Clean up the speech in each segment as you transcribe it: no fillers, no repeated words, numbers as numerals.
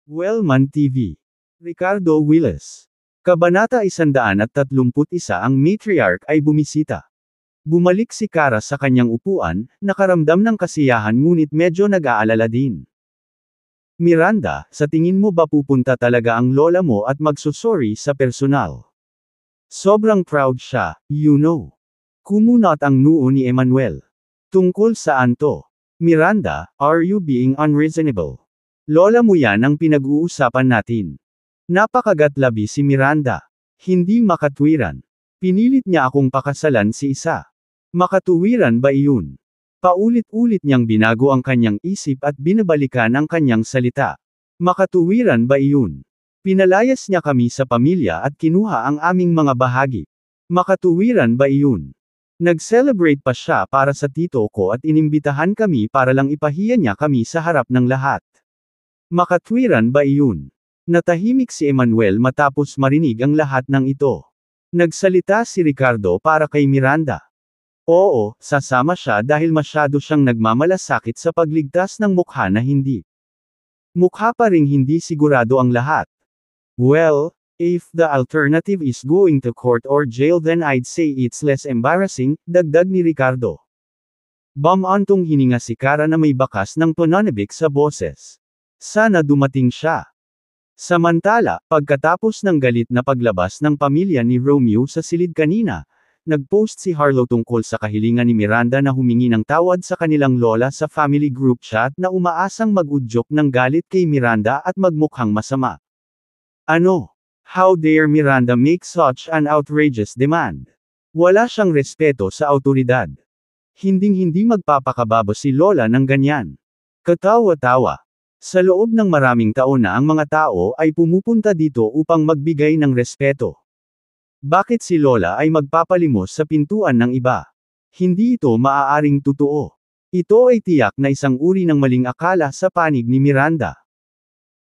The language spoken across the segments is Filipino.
Wellman TV. Ricardo Willis. Kabanata 131. Ang matriarch ay bumisita. Bumalik si Kara sa kanyang upuan, nakaramdam ng kasiyahan ngunit medyo nag-aalala din. Miranda, sa tingin mo ba pupunta talaga ang lola mo at magsusorry sa personal? Sobrang proud siya, you know. Kumunot ang noo ni Emmanuel. Tungkol saan to? Miranda, are you being unreasonable? Lola mo yan ang pinag-uusapan natin. Napakagatlabi si Miranda. Hindi makatwiran. Pinilit niya akong pakasalan si isa. Makatuwiran ba iyon? Paulit-ulit niyang binago ang kanyang isip at binabalikan ang kanyang salita. Makatuwiran ba iyon? Pinalayas niya kami sa pamilya at kinuha ang aming mga bahagi. Makatuwiran ba iyon? Nag-celebrate pa siya para sa tito ko at inimbitahan kami para lang ipahiya niya kami sa harap ng lahat. Makatwiran ba iyon? Natahimik si Emmanuel matapos marinig ang lahat ng ito. Nagsalita si Ricardo para kay Miranda. Oo, sasama siya dahil masyado siyang nagmamalasakit sa pagligtas ng mukha na hindi. Mukha pa ring hindi sigurado ang lahat. Well, if the alternative is going to court or jail then I'd say it's less embarrassing, dagdag ni Ricardo. Bumantong hininga si Kara na may bakas ng pananabik sa boses. Sana dumating siya. Samantala, pagkatapos ng galit na paglabas ng pamilya ni Romeo sa silid kanina, nagpost si Harlow tungkol sa kahilingan ni Miranda na humingi ng tawad sa kanilang lola sa family group chat na umaasang mag-udyok ng galit kay Miranda at magmukhang masama. Ano? How dare Miranda make such an outrageous demand? Wala siyang respeto sa autoridad. Hinding-hindi magpapakababa si lola ng ganyan. Katawa-tawa. Sa loob ng maraming taon na ang mga tao ay pumupunta dito upang magbigay ng respeto. Bakit si lola ay magpapalimos sa pintuan ng iba? Hindi ito maaaring totoo. Ito ay tiyak na isang uri ng maling akala sa panig ni Miranda.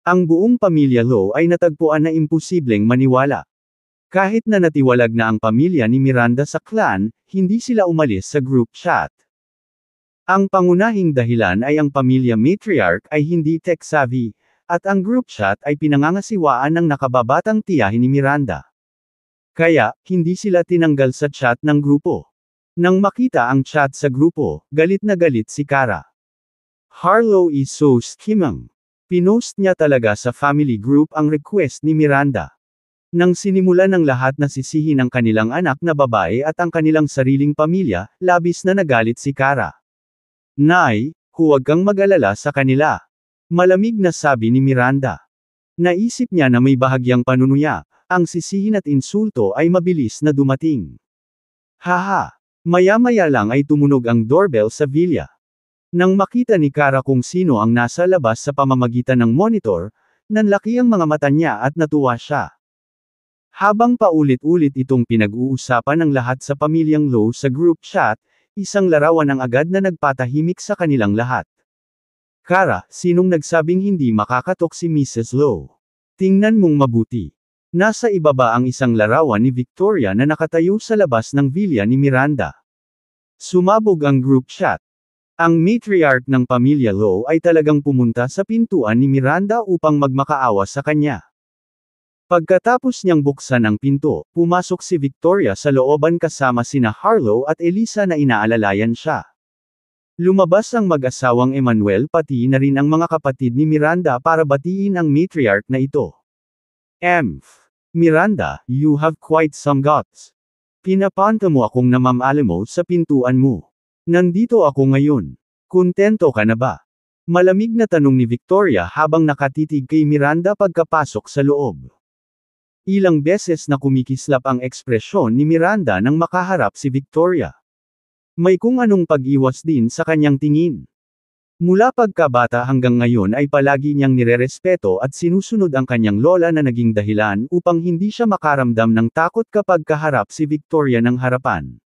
Ang buong pamilya Low ay natagpuan na imposibleng maniwala. Kahit na natiwalag na ang pamilya ni Miranda sa clan, hindi sila umalis sa group chat. Ang pangunahing dahilan ay ang pamilya matriarch ay hindi tech-savvy, at ang group chat ay pinangangasiwaan ng nakababatang tiyahin ni Miranda. Kaya, hindi sila tinanggal sa chat ng grupo. Nang makita ang chat sa grupo, galit na galit si Kara. Harlow is so scheming. Pinost niya talaga sa family group ang request ni Miranda. Nang sinimulan ng lahat na sisihin ang kanilang anak na babae at ang kanilang sariling pamilya, labis na nagalit si Kara. Nay, huwag kang mag-alala sa kanila. Malamig na sabi ni Miranda. Naisip niya na may bahagyang panunuya, ang sisihin at insulto ay mabilis na dumating. Haha! Maya-maya lang ay tumunog ang doorbell sa villa. Nang makita ni Kara kung sino ang nasa labas sa pamamagitan ng monitor, nanlaki ang mga mata niya at natuwa siya. Habang paulit-ulit itong pinag-uusapan ng lahat sa pamilyang Low sa group chat, isang larawan ang agad na nagpatahimik sa kanilang lahat. Kara, sinong nagsabing hindi makakatok si Mrs. Low? Tingnan mong mabuti. Nasa ibaba ang isang larawan ni Victoria na nakatayo sa labas ng villa ni Miranda. Sumabog ang group chat. Ang matriarch ng pamilya Low ay talagang pumunta sa pintuan ni Miranda upang magmakaawa sa kanya. Pagkatapos niyang buksan ang pinto, pumasok si Victoria sa looban kasama sina Harlow at Elisa na inaalalayan siya. Lumabas ang mag-asawang Emmanuel pati na rin ang mga kapatid ni Miranda para batiin ang matriarch na ito. Miranda, you have quite some guts. Pinapanta mo akong namamaalamo sa pintuan mo. Nandito ako ngayon. Kontento ka na ba? Malamig na tanong ni Victoria habang nakatitig kay Miranda pagkapasok sa loob. Ilang beses na kumikislap ang ekspresyon ni Miranda nang makaharap si Victoria. May kung anong pag-iwas din sa kanyang tingin. Mula pagkabata hanggang ngayon ay palagi niyang nirerespeto at sinusunod ang kanyang lola na naging dahilan upang hindi siya makaramdam ng takot kapag kaharap si Victoria ng harapan.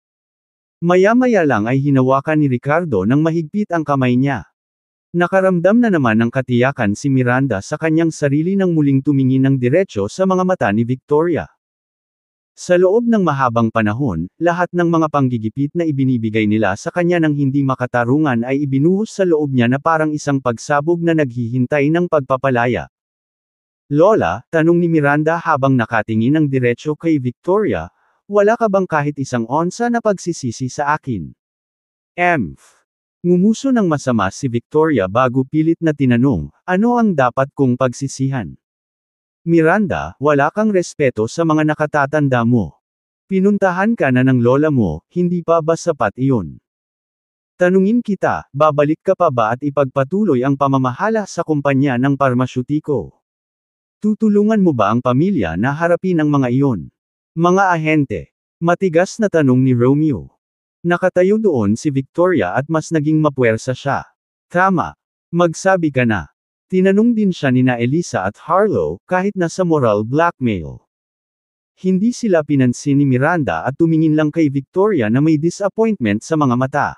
Maya-maya lang ay hinawakan ni Ricardo ng mahigpit ang kamay niya. Nakaramdam na naman ng katiyakan si Miranda sa kanyang sarili nang muling tumingin ng diretso sa mga mata ni Victoria. Sa loob ng mahabang panahon, lahat ng mga panggigipit na ibinibigay nila sa kanya ng hindi makatarungan ay ibinuhos sa loob niya na parang isang pagsabog na naghihintay ng pagpapalaya. Lola, tanong ni Miranda habang nakatingin ng diretso kay Victoria, wala ka bang kahit isang onsa na pagsisisi sa akin? Emph. Ngumuso ng masama si Victoria bago pilit na tinanong, ano ang dapat kong pagsisihan? Miranda, wala kang respeto sa mga nakatatanda mo. Pinuntahan ka na ng lola mo, hindi pa ba sapat iyon? Tanungin kita, babalik ka pa ba at ipagpatuloy ang pamamahala sa kumpanya ng parmasyutiko? Tutulungan mo ba ang pamilya na harapin ang mga iyon? Mga ahente. Matigas na tanong ni Romeo. Nakatayo doon si Victoria at mas naging mapuwersa siya. Tama. Magsabi ka na. Tinanong din siya nina Elisa at Harlow, kahit na sa moral blackmail. Hindi sila pinansin ni Miranda at tumingin lang kay Victoria na may disappointment sa mga mata.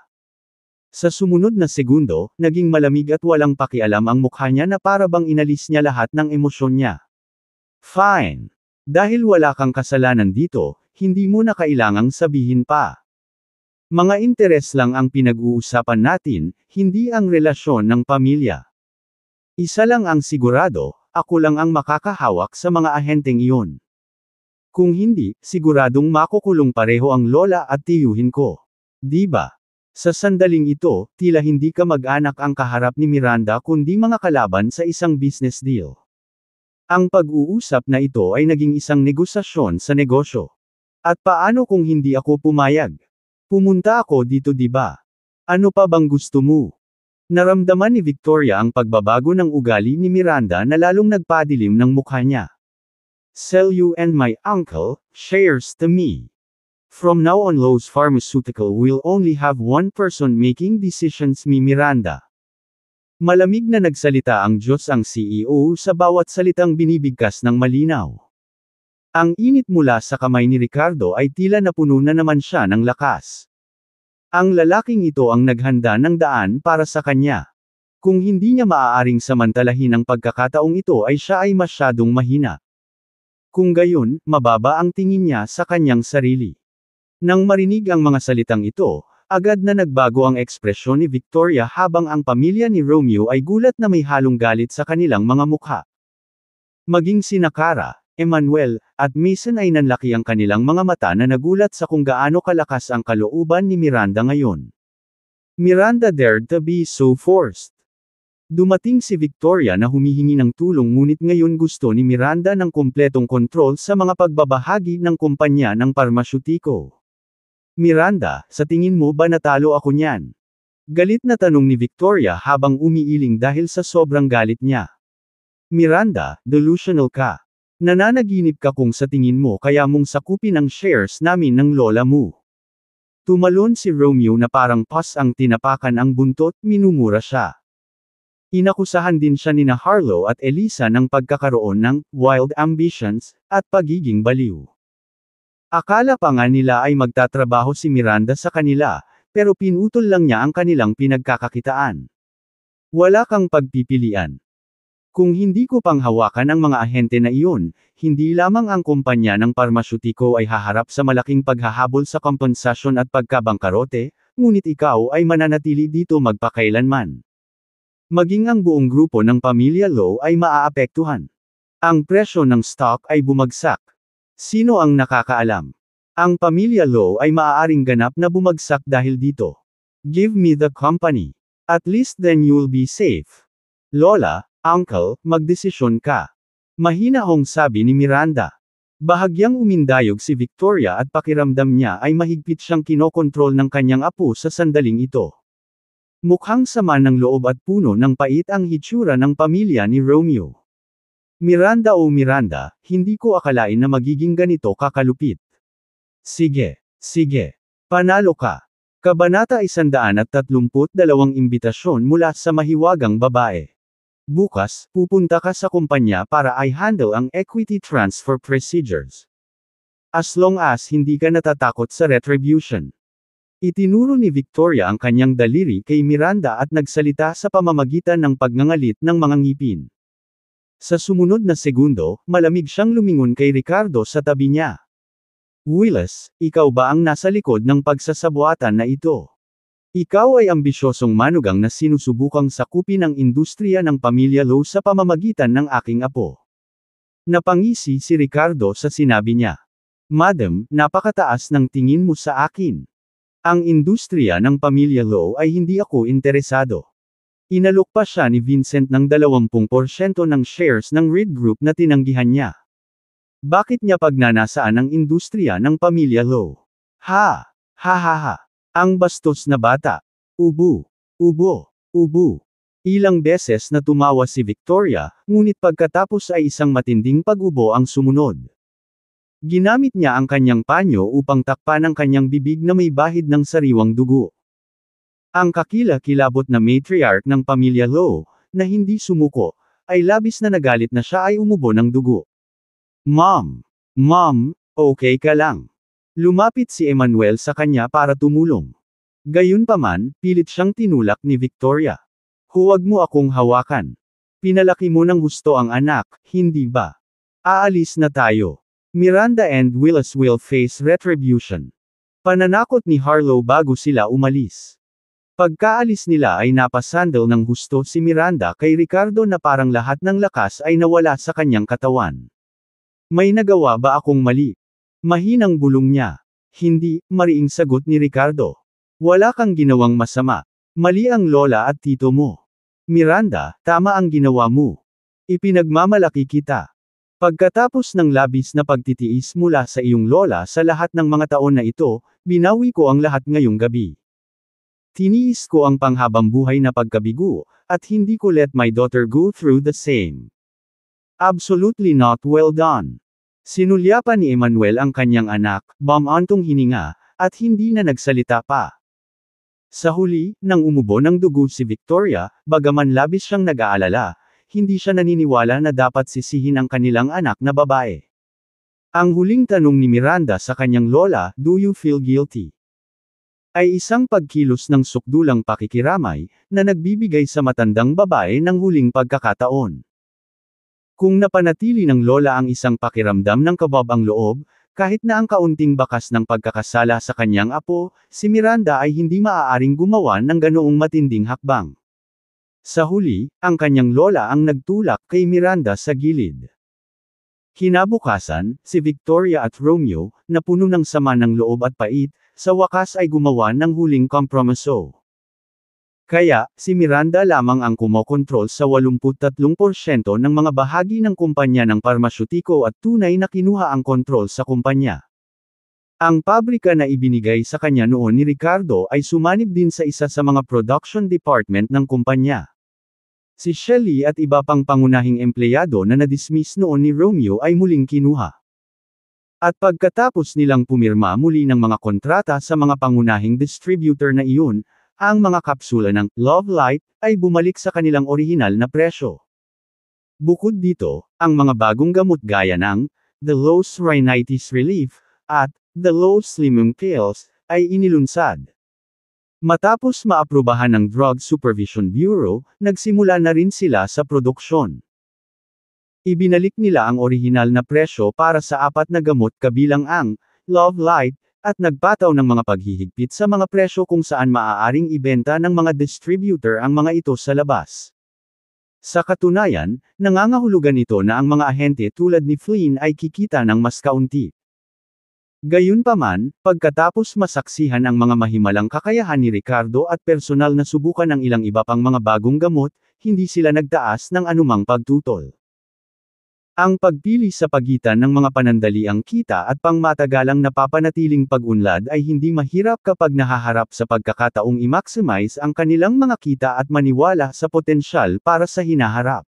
Sa sumunod na segundo, naging malamig at walang pakialam ang mukha niya na para bang inalis niya lahat ng emosyon niya. Fine. Dahil wala kang kasalanan dito, hindi mo na kailangang sabihin pa. Mga interes lang ang pinag-uusapan natin, hindi ang relasyon ng pamilya. Isa lang ang sigurado, ako lang ang makakahawak sa mga ahenteng iyon. Kung hindi, siguradong makukulong pareho ang lola at tiyuhin ko. Di ba? Sa sandaling ito, tila hindi ka mag-anak ang kaharap ni Miranda kundi mga kalaban sa isang business deal. Ang pag-uusap na ito ay naging isang negosasyon sa negosyo. At paano kung hindi ako pumayag? Pumunta ako dito di ba? Ano pa bang gusto mo? Naramdaman ni Victoria ang pagbabago ng ugali ni Miranda na lalong nagpadilim ng mukha niya. Sell you and my uncle, shares to me. From now on Lowe's Pharmaceutical will only have one person making decisions mi Miranda. Malamig na nagsalita ang Diyos ang CEO sa bawat salitang binibigkas ng malinaw. Ang init mula sa kamay ni Ricardo ay tila napuno na naman siya ng lakas. Ang lalaking ito ang naghanda ng daan para sa kanya. Kung hindi niya maaaring samantalahin ang pagkakataong ito ay siya ay masyadong mahina. Kung gayon, mababa ang tingin niya sa kanyang sarili. Nang marinig ang mga salitang ito, agad na nagbago ang ekspresyon ni Victoria habang ang pamilya ni Romeo ay gulat na may halong galit sa kanilang mga mukha. Maging sina Cara, Emmanuel, at Mason ay nanlaki ang kanilang mga mata na nagulat sa kung gaano kalakas ang kalooban ni Miranda ngayon. Miranda dared to be so forced. Dumating si Victoria na humihingi ng tulong ngunit ngayon gusto ni Miranda ng kumpletong kontrol sa mga pagbabahagi ng kumpanya ng parmasyutiko. Miranda, sa tingin mo ba natalo ako niyan? Galit na tanong ni Victoria habang umiiling dahil sa sobrang galit niya. Miranda, delusional ka. Nananaginip ka kung sa tingin mo kaya mong sakupin ang shares namin ng lola mo. Tumalon si Romeo na parang pas ang tinapakan ang buntot, minumura siya. Inakusahan din siya nina Harlow at Elisa ng pagkakaroon ng wild ambitions at pagiging baliw. Akala pa nga nila ay magtatrabaho si Miranda sa kanila, pero pinutol lang niya ang kanilang pinagkakakitaan. Wala kang pagpipilian. Kung hindi ko pang hawakan ang mga ahente na iyon, hindi lamang ang kumpanya ng parmasyutiko ay haharap sa malaking paghahabol sa kompensasyon at pagkabangkarote, ngunit ikaw ay mananatili dito magpakailanman. Maging ang buong grupo ng pamilya Low ay maaapektuhan. Ang presyo ng stock ay bumagsak. Sino ang nakakaalam? Ang pamilya Low ay maaaring ganap na bumagsak dahil dito. Give me the company. At least then you'll be safe. Lola, Uncle, magdesisyon ka. Mahinahong sabi ni Miranda. Bahagyang umindayog si Victoria at pakiramdam niya ay mahigpit siyang kinokontrol ng kanyang apo sa sandaling ito. Mukhang sama ng loob at puno ng pait ang hitsura ng pamilya ni Romeo. Miranda o Miranda, hindi ko akalain na magiging ganito kakalupit. Sige, panalo ka. Kabanata 132 imbitasyon mula sa mahiwagang babae. Bukas, pupunta ka sa kumpanya para i-handle ang equity transfer procedures. As long as hindi ka natatakot sa retribution. Itinuro ni Victoria ang kanyang daliri kay Miranda at nagsalita sa pamamagitan ng pagngangalit ng mga ngipin. Sa sumunod na segundo, malamig siyang lumingon kay Ricardo sa tabi niya. Willis, ikaw ba ang nasa likod ng pagsasabuatan na ito? Ikaw ay ambisyosong manugang na sinusubukang sakupin ang industriya ng pamilya Low sa pamamagitan ng aking apo. Napangisi si Ricardo sa sinabi niya. Madam, napakataas ng tingin mo sa akin. Ang industriya ng pamilya Low ay hindi ako interesado. Inalok pa siya ni Vincent ng 20% ng shares ng Reed Group na tinanggihan niya. Bakit niya pagnanasaan ang industriya ng pamilya Low? Ha! Ha ha ha! Ang bastos na bata. Ubu. Ubo. Ubu. Ilang beses na tumawa si Victoria, ngunit pagkatapos ay isang matinding pag-ubo ang sumunod. Ginamit niya ang kanyang panyo upang takpan ang kanyang bibig na may bahid ng sariwang dugo. Ang kakila-kilabot na matriarch ng pamilya Low, na hindi sumuko, ay labis na nagalit na siya ay umubo ng dugo. Mom! Mom, okay ka lang. Lumapit si Emmanuel sa kanya para tumulong. Gayunpaman, pilit siyang tinulak ni Victoria. Huwag mo akong hawakan. Pinalaki mo ng husto ang anak, hindi ba? Aalis na tayo. Miranda and Willis will face retribution. Pananakot ni Harlow bago sila umalis. Pagkaalis nila ay napasandal ng husto si Miranda kay Ricardo na parang lahat ng lakas ay nawala sa kanyang katawan. May nagawa ba akong mali? Mahinang bulong niya. Hindi, mariing sagot ni Ricardo. Wala kang ginawang masama. Mali ang lola at tito mo. Miranda, tama ang ginawa mo. Ipinagmamalaki kita. Pagkatapos ng labis na pagtitiis mula sa iyong lola sa lahat ng mga taon na ito, binawi ko ang lahat ngayong gabi. Tiniis ko ang panghabang buhay na pagkabigo, at hindi ko let my daughter go through the same. Absolutely not well done. Sinulyapan ni Emmanuel ang kanyang anak, bumantong hininga, at hindi na nagsalita pa. Sa huli, nang umubo ng dugo si Victoria, bagaman labis siyang nag-aalala, hindi siya naniniwala na dapat sisihin ang kanilang anak na babae. Ang huling tanong ni Miranda sa kanyang lola, "Do you feel guilty?" ay isang pagkilos ng sukdulang pakikiramay, na nagbibigay sa matandang babae ng huling pagkakataon. Kung napanatili ng lola ang isang pakiramdam ng kabab ang loob, kahit na ang kaunting bakas ng pagkakasala sa kanyang apo, si Miranda ay hindi maaaring gumawa ng ganoong matinding hakbang. Sa huli, ang kanyang lola ang nagtulak kay Miranda sa gilid. Kinabukasan, si Victoria at Romeo, na puno ng sama ng loob at pait, sa wakas ay gumawa ng huling kompromiso. Kaya, si Miranda lamang ang kumokontrol sa 83% ng mga bahagi ng kumpanya ng parmasyutiko at tunay na kinuha ang kontrol sa kumpanya. Ang pabrika na ibinigay sa kanya noon ni Ricardo ay sumanib din sa isa sa mga production department ng kumpanya. Si Shelley at iba pang pangunahing empleyado na na-dismiss noon ni Romeo ay muling kinuha. At pagkatapos nilang pumirma muli ng mga kontrata sa mga pangunahing distributor na iyon, ang mga kapsula ng Love Light ay bumalik sa kanilang orihinal na presyo. Bukod dito, ang mga bagong gamot gaya ng The Lowe's Rhinitis Relief at The Lowe's Slimming Pills ay inilunsad. Matapos maaprubahan ng Drug Supervision Bureau, nagsimula na rin sila sa produksyon. Ibinalik nila ang orihinal na presyo para sa 4 na gamot kabilang ang Love Light, at nagpataw ng mga paghihigpit sa mga presyo kung saan maaaring ibenta ng mga distributor ang mga ito sa labas. Sa katunayan, nangangahulugan ito na ang mga ahente tulad ni Flynn ay kikita ng mas kaunti. Gayunpaman, pagkatapos masaksihan ang mga mahimalang kakayahan ni Ricardo at personal na subukan ng ilang iba pang mga bagong gamot, hindi sila nagtaas ng anumang pagtutol. Ang pagpili sa pagitan ng mga panandaliang kita at pangmatagalang napapanatiling pag-unlad ay hindi mahirap kapag nahaharap sa pagkakataong i-maximize ang kanilang mga kita at maniwala sa potensyal para sa hinaharap.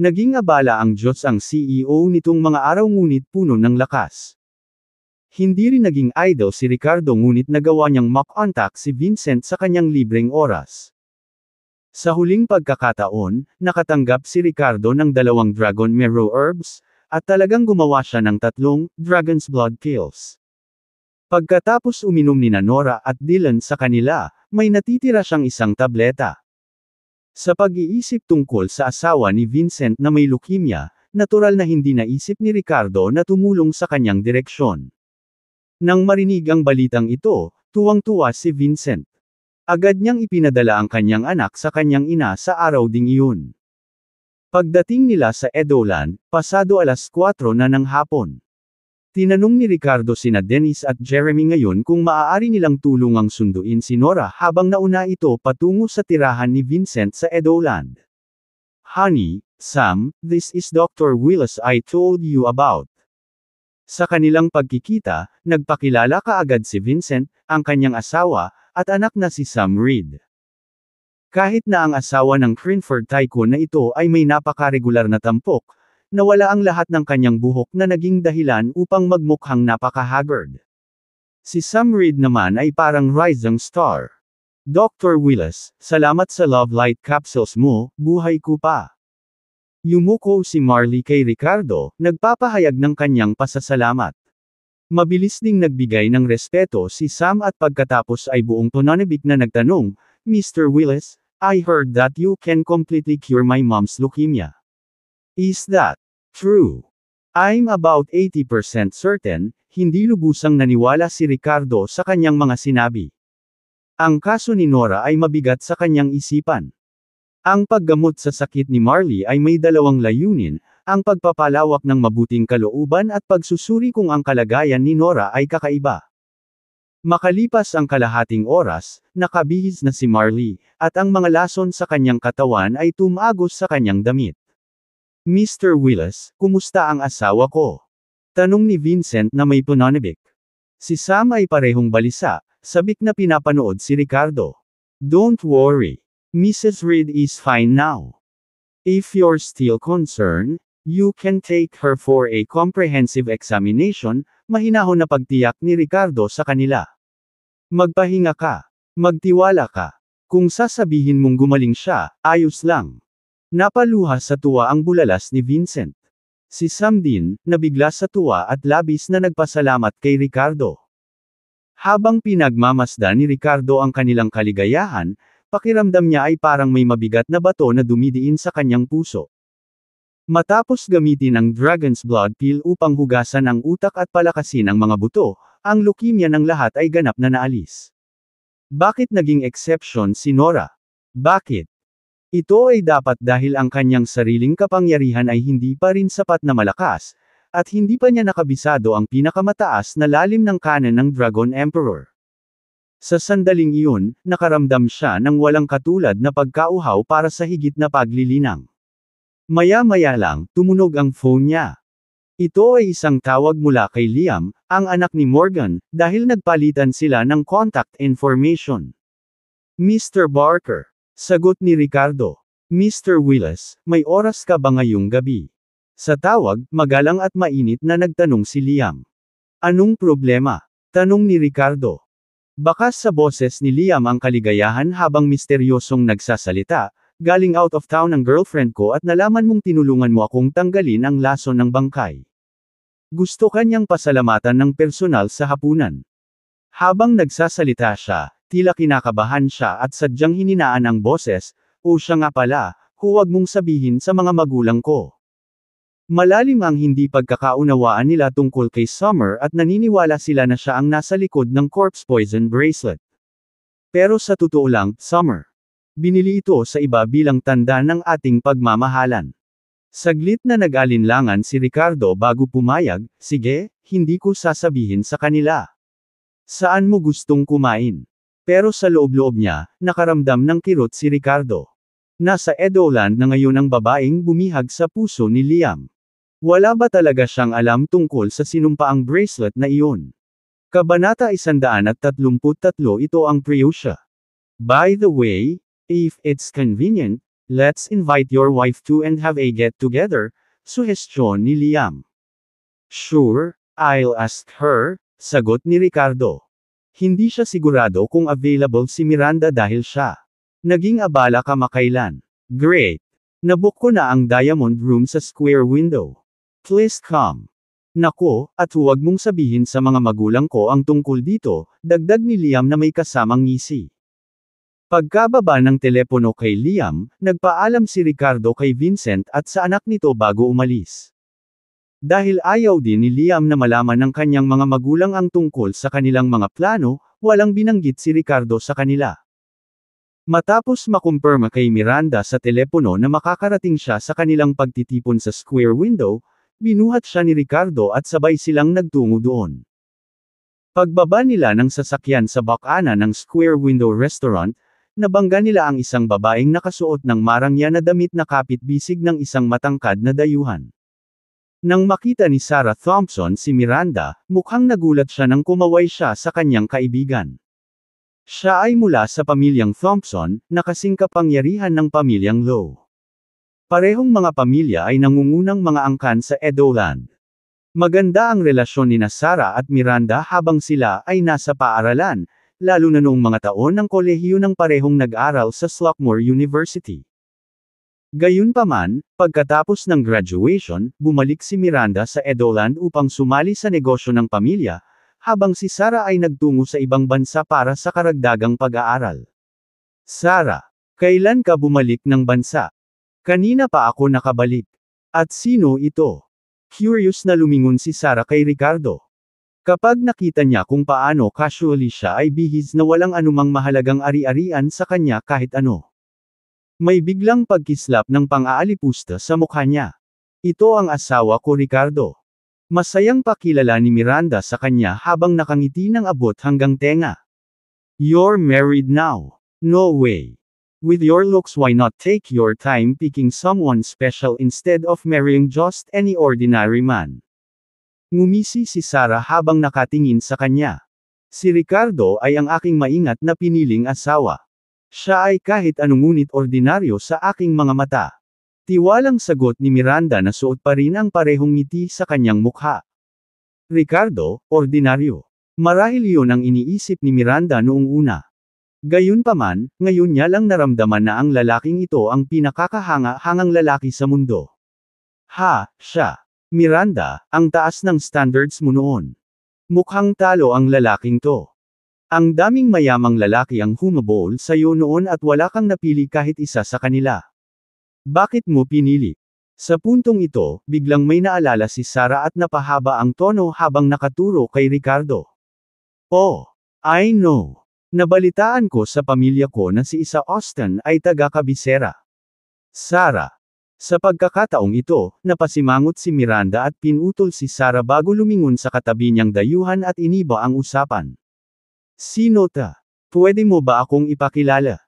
Naging abala ang Diyos ang CEO nitong mga araw ngunit puno ng lakas. Hindi rin naging idol si Ricardo ngunit nagawa niyang mock-contact si Vincent sa kanyang libreng oras. Sa huling pagkakataon, nakatanggap si Ricardo ng 2 Dragon Marrow Herbs, at talagang gumawa siya ng 3 Dragon's Blood Pills. Pagkatapos uminom ni Nora at Dylan sa kanila, may natitira siyang 1 tableta. Sa pag-iisip tungkol sa asawa ni Vincent na may leukemia, natural na hindi naisip ni Ricardo na tumulong sa kanyang direksyon. Nang marinig ang balitang ito, tuwang-tuwa si Vincent. Agad niyang ipinadala ang kanyang anak sa kanyang ina sa araw ding iyon. Pagdating nila sa Edoland, pasado 4:00 na ng hapon. Tinanong ni Ricardo sina Dennis at Jeremy ngayon kung maaari nilang tulungang sunduin si Nora habang nauna ito patungo sa tirahan ni Vincent sa Edoland. Honey, Sam, this is Dr. Willis I told you about. Sa kanilang pagkikita, nagpakilala kaagad si Vincent, ang kanyang asawa, at anak na si Sam Reed. Kahit na ang asawa ng Crinford tycoon na ito ay may napakaregular na tampok, nawala ang lahat ng kanyang buhok na naging dahilan upang magmukhang napaka-haggard. Si Sam Reed naman ay parang rising star. Dr. Willis, salamat sa love light capsules mo, buhay ko pa. Yumuko si Marley kay Ricardo, nagpapahayag ng kanyang pasasalamat. Mabilis ding nagbigay ng respeto si Sam at pagkatapos ay buong tonanabik na nagtanong, Mr. Willis, I heard that you can completely cure my mom's leukemia. Is that true? I'm about 80% certain, hindi lubusang naniwala si Ricardo sa kanyang mga sinabi. Ang kaso ni Nora ay mabigat sa kanyang isipan. Ang paggamot sa sakit ni Marley ay may dalawang layunin, ang pagpapalawak ng mabuting kalooban at pagsusuri kung ang kalagayan ni Nora ay kakaiba. Makalipas ang kalahating oras, nakabihis na si Marley, at ang mga lason sa kanyang katawan ay tumagos sa kanyang damit. Mr. Willis, kumusta ang asawa ko? Tanong ni Vincent na may pananabik. Si Sam ay parehong balisa, sabik na pinapanood si Ricardo. Don't worry. Mrs. Reed is fine now. If you're still concerned, you can take her for a comprehensive examination, mahinahon na pagtiyak ni Ricardo sa kanila. Magpahinga ka. Magtiwala ka. Kung sasabihin mong gumaling siya, ayos lang. Napaluha sa tuwa ang bulalas ni Vincent. Si Sam din, nabigla sa tuwa at labis na nagpasalamat kay Ricardo. Habang pinagmamasdan ni Ricardo ang kanilang kaligayahan, pakiramdam niya ay parang may mabigat na bato na dumidiin sa kanyang puso. Matapos gamitin ang Dragon's Blood Pill upang hugasan ang utak at palakasin ang mga buto, ang leukemia ng lahat ay ganap na naalis. Bakit naging exception si Nora? Bakit? Ito ay dapat dahil ang kanyang sariling kapangyarihan ay hindi pa rin sapat na malakas, at hindi pa niya nakabisado ang pinakamataas na lalim ng kanan ng Dragon Emperor. Sa sandaling iyon, nakaramdam siya ng walang katulad na pagkauhaw para sa higit na paglilinang. Maya-maya lang, tumunog ang phone niya. Ito ay isang tawag mula kay Liam, ang anak ni Morgan, dahil nagpalitan sila ng contact information. Mr. Barker. Sagot ni Ricardo. Mr. Willis, may oras ka ba ngayong gabi? Sa tawag, magalang at mainit na nagtanong si Liam. Anong problema? Tanong ni Ricardo. Bakas sa boses ni Liam ang kaligayahan habang misteryosong nagsasalita, galing out of town ang girlfriend ko at nalaman mong tinulungan mo akong tanggalin ang lason ng bangkay. Gusto kanyang pasalamatan ng personal sa hapunan. Habang nagsasalita siya, tila kinakabahan siya at sadyang hininaan ang boses, o siya nga pala, huwag mong sabihin sa mga magulang ko. Malalim ang hindi pagkakaunawaan nila tungkol kay Summer at naniniwala sila na siya ang nasa likod ng corpse poison bracelet. Pero sa totoo lang, Summer. Binili ito sa iba bilang tanda ng ating pagmamahalan. Saglit na nag-alinlangan si Ricardo bago pumayag, sige, hindi ko sasabihin sa kanila. Saan mo gustong kumain? Pero sa loob-loob niya, nakaramdam ng kirot si Ricardo. Nasa Edoland na ngayon ang babaeng bumihag sa puso ni Liam. Wala ba talaga siyang alam tungkol sa sinumpaang bracelet na iyon? Kabanata 133 ito ang Priyosha. By the way, if it's convenient, let's invite your wife to and have a get-together, suhestyon ni Liam. Sure, I'll ask her, sagot ni Ricardo. Hindi siya sigurado kung available si Miranda dahil siya naging abala kamakailan. Great! Nabook ko na ang diamond room sa square window. Please come. Nako, at huwag mong sabihin sa mga magulang ko ang tungkol dito, dagdag ni Liam na may kasamang ngisi. Pagkababa ng telepono kay Liam, nagpaalam si Ricardo kay Vincent at sa anak nito bago umalis. Dahil ayaw din ni Liam na malaman ng kanyang mga magulang ang tungkol sa kanilang mga plano, walang binanggit si Ricardo sa kanila. Matapos makumpirma kay Miranda sa telepono na makakarating siya sa kanilang pagtitipon sa Square Window, binuhat siya ni Ricardo at sabay silang nagtungo doon. Pagbaba nila ng sasakyan sa bakana ng Square Window Restaurant, nabangga nila ang isang babaeng nakasuot ng marangya na damit na kapit-bisig ng isang matangkad na dayuhan. Nang makita ni Sarah Thompson si Miranda, mukhang nagulat siya nang kumaway siya sa kanyang kaibigan. Siya ay mula sa pamilyang Thompson, na kasing kapangyarihan ng pamilyang Lowe. Parehong mga pamilya ay nangungunang mga angkan sa Edoland. Maganda ang relasyon ni Sarah at Miranda habang sila ay nasa paaralan, lalo na noong mga taon ng kolehiyo ng parehong nag-aral sa Swarthmore University. Gayunpaman, pagkatapos ng graduation, bumalik si Miranda sa Edoland upang sumali sa negosyo ng pamilya, habang si Sarah ay nagtungo sa ibang bansa para sa karagdagang pag-aaral. Sarah, kailan ka bumalik ng bansa? Kanina pa ako nakabalik. At sino ito? Curious na lumingon si Sarah kay Ricardo. Kapag nakita niya kung paano casually siya ay bihis na walang anumang mahalagang ari-arian sa kanya kahit ano. May biglang pagkislap ng pang-aalipusta sa mukha niya. Ito ang asawa ko Ricardo. Masayang pakilala ni Miranda sa kanya habang nakangiti ng abot hanggang tenga. You're married now. No way. With your looks why not take your time picking someone special instead of marrying just any ordinary man. Ngumisi si Sarah habang nakatingin sa kanya. Si Ricardo ay ang aking maingat na piniling asawa. Siya ay kahit anong ngunit ordinaryo sa aking mga mata. Tiwalang sagot ni Miranda na suot pa rin ang parehong ngiti sa kanyang mukha. Ricardo, ordinaryo. Marahil iyon ang iniisip ni Miranda noong una. Gayunpaman, ngayon niya lang naramdaman na ang lalaking ito ang pinakakahanga-hangang lalaki sa mundo. Siya. Miranda, ang taas ng standards mo noon. Mukhang talo ang lalaking to. Ang daming mayamang lalaki ang humabol sa iyo noon at wala kang napili kahit isa sa kanila. Bakit mo pinili? Sa puntong ito, biglang may naalala si Sarah at napahaba ang tono habang nakaturo kay Ricardo. Oh, I know. Nabalitaan ko sa pamilya ko na si Isa Austin ay taga-Cabecera. Sarah. Sa pagkakataong ito, napasimangot si Miranda at pinutol si Sarah bago lumingon sa katabi niyang dayuhan at iniba ang usapan. Sino ta? Pwede mo ba akong ipakilala?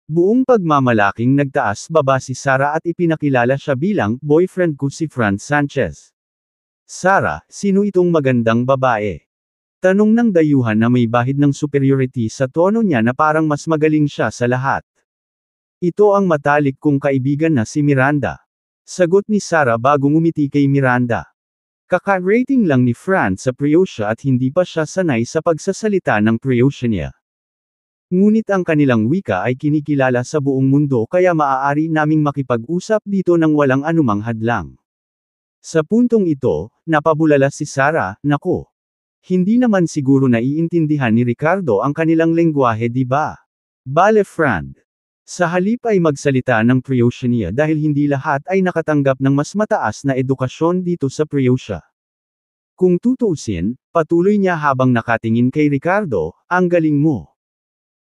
Buong pagmamalaking nagtaas baba si Sarah at ipinakilala siya bilang boyfriend ko si Franz Sanchez. Sarah, sino itong magandang babae? Tanong ng dayuhan na may bahid ng superiority sa tono niya na parang mas magaling siya sa lahat. Ito ang matalik kong kaibigan na si Miranda. Sagot ni Sarah bago ngumiti kay Miranda. Kaka-rating lang ni Franz sa Prussia at hindi pa siya sanay sa pagsasalita ng Prussian. Ngunit ang kanilang wika ay kinikilala sa buong mundo kaya maaari naming makipag-usap dito ng walang anumang hadlang. Sa puntong ito, napabulala si Sarah, naku. Hindi naman siguro naiintindihan ni Ricardo ang kanilang lengguwahe di ba? Bale friend. Sa halip ay magsalita ng Prussia dahil hindi lahat ay nakatanggap ng mas mataas na edukasyon dito sa Prussia. Kung tutuusin, patuloy niya habang nakatingin kay Ricardo, ang galing mo.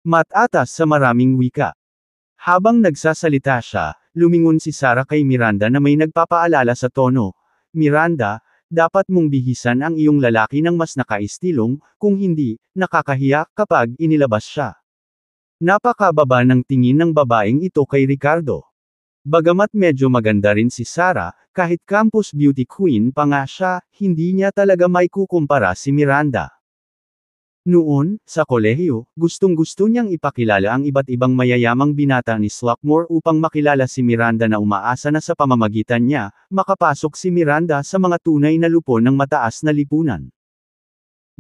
Matatas sa maraming wika. Habang nagsasalita siya, lumingon si Sarah kay Miranda na may nagpapaalala sa tono. Miranda, dapat mong bihisan ang iyong lalaki ng mas nakaistilong, kung hindi, nakakahiya kapag inilabas siya. Napakababa ng tingin ng babaeng ito kay Ricardo. Bagamat medyo maganda rin si Sarah, kahit campus beauty queen pa nga siya, hindi niya talaga may kukumpara si Miranda. Noon, sa kolehiyo, gustong-gusto niyang ipakilala ang iba't ibang mayayamang binata ni Swarthmore upang makilala si Miranda na umaasa na sa pamamagitan niya, makapasok si Miranda sa mga tunay na lupon ng mataas na lipunan.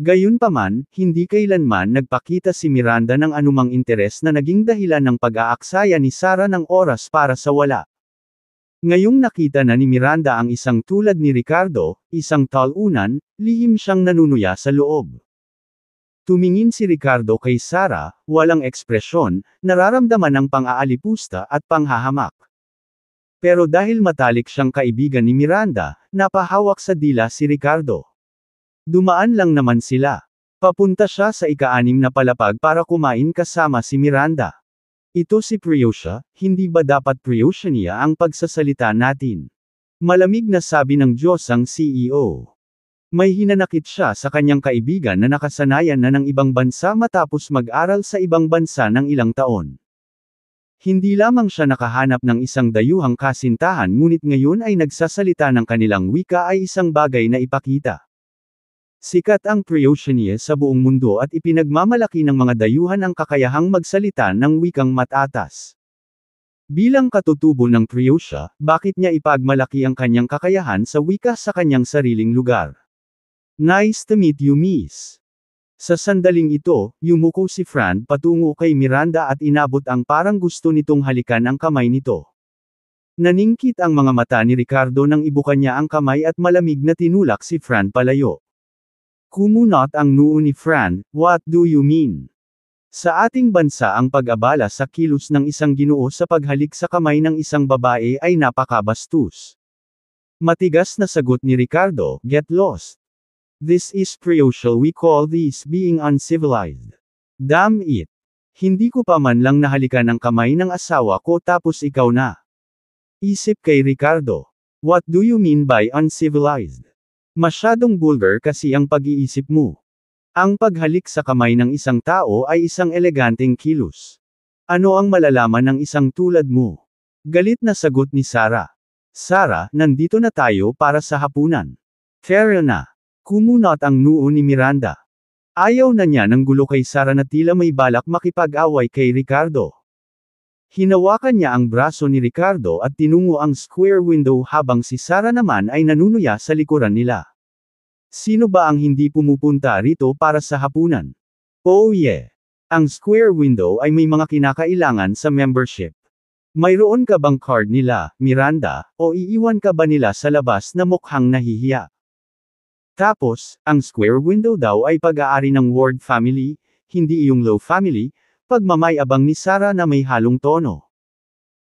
Gayunpaman, hindi kailanman nagpakita si Miranda ng anumang interes na naging dahilan ng pag-aaksaya ni Sarah ng oras para sa wala. Ngayong nakita na ni Miranda ang isang tulad ni Ricardo, isang talunan, lihim siyang nanunuya sa loob. Tumingin si Ricardo kay Sarah, walang ekspresyon, nararamdaman ang pang-aalipusta at panghahamak. Pero dahil matalik siyang kaibigan ni Miranda, napahawak sa dila si Ricardo. Dumaan lang naman sila. Papunta siya sa ika-6 na palapag para kumain kasama si Miranda. Ito si Pryosha, hindi ba dapat Pryoshania ang pagsasalita natin? Malamig na sabi ng Diyos ang CEO. May hinanakit siya sa kanyang kaibigan na nakasanayan na ng ibang bansa matapos mag-aral sa ibang bansa ng ilang taon. Hindi lamang siya nakahanap ng isang dayuhang kasintahan ngunit ngayon ay nagsasalita ng kanilang wika ay isang bagay na ipakita. Sikat ang Pryoshania sa buong mundo at ipinagmamalaki ng mga dayuhan ang kakayahang magsalita ng wikang matatas. Bilang katutubo ng Pryosha, bakit niya ipagmalaki ang kanyang kakayahan sa wika sa kanyang sariling lugar? Nice to meet you, miss. Sa sandaling ito, yumuko si Fran patungo kay Miranda at inabot ang parang gusto nitong halikan ang kamay nito. Naningkit ang mga mata ni Ricardo nang ibuka niya ang kamay at malamig na tinulak si Fran palayo. Kumunot ang noo ni Fran, what do you mean? Sa ating bansa ang pag-abala sa kilos ng isang ginoo sa paghalik sa kamay ng isang babae ay napakabastos. Matigas na sagot ni Ricardo, get lost. This is Pryosha, we call this being uncivilized. Damn it. Hindi ko pa man lang nahalikan ang kamay ng asawa ko tapos ikaw na. Isip kay Ricardo. What do you mean by uncivilized? Masyadong vulgar kasi ang pag-iisip mo. Ang paghalik sa kamay ng isang tao ay isang eleganteng kilos. Ano ang malalaman ng isang tulad mo? Galit na sagot ni Sarah. Sarah, nandito na tayo para sa hapunan. Tara na. Kumunot ang noo ni Miranda. Ayaw na niya ng gulo kay Sarah na tila may balak makipag-away kay Ricardo. Hinawakan niya ang braso ni Ricardo at tinungo ang square window habang si Sarah naman ay nanunuya sa likuran nila. Sino ba ang hindi pumupunta rito para sa hapunan? Oh yeah! Ang square window ay may mga kinakailangan sa membership. Mayroon ka bang card nila, Miranda, o iiwan ka ba nila sa labas na mukhang nahihiya? Tapos, ang square window daw ay pag-aari ng Ward family, hindi iyong Low family, pagmamayabang ni Sarah na may halong tono.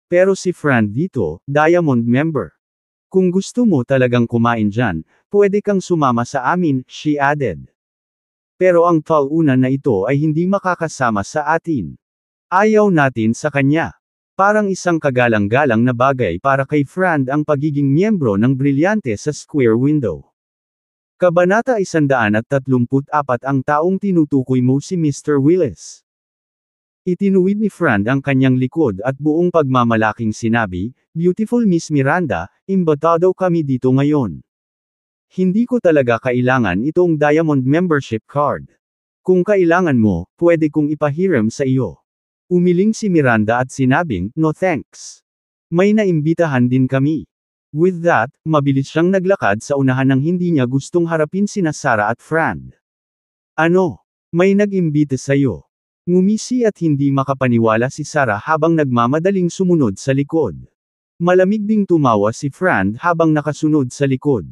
Pero si Fran dito, Diamond member. Kung gusto mo talagang kumain dyan, pwede kang sumama sa amin, she added. Pero ang talunan na ito ay hindi makakasama sa atin. Ayaw natin sa kanya. Parang isang kagalang-galang na bagay para kay Fran ang pagiging miyembro ng brilyante sa square window. Kabanata 134 ang taong tinutukoy mo si Mr. Willis. Itinuwid ni Fran ang kanyang likod at buong pagmamalaking sinabi, Beautiful Miss Miranda, imbatado kami dito ngayon. Hindi ko talaga kailangan itong Diamond membership card. Kung kailangan mo, pwede kong ipahiram sa iyo. Umiling si Miranda at sinabing, no thanks. May naimbitahan din kami. With that, mabilis siyang naglakad sa unahan ng hindi niya gustong harapin sina Sarah at Fran. Ano? May nag-imbita sa'yo? Ngumisi at hindi makapaniwala si Sarah habang nagmamadaling sumunod sa likod. Malamig ding tumawa si Fran habang nakasunod sa likod.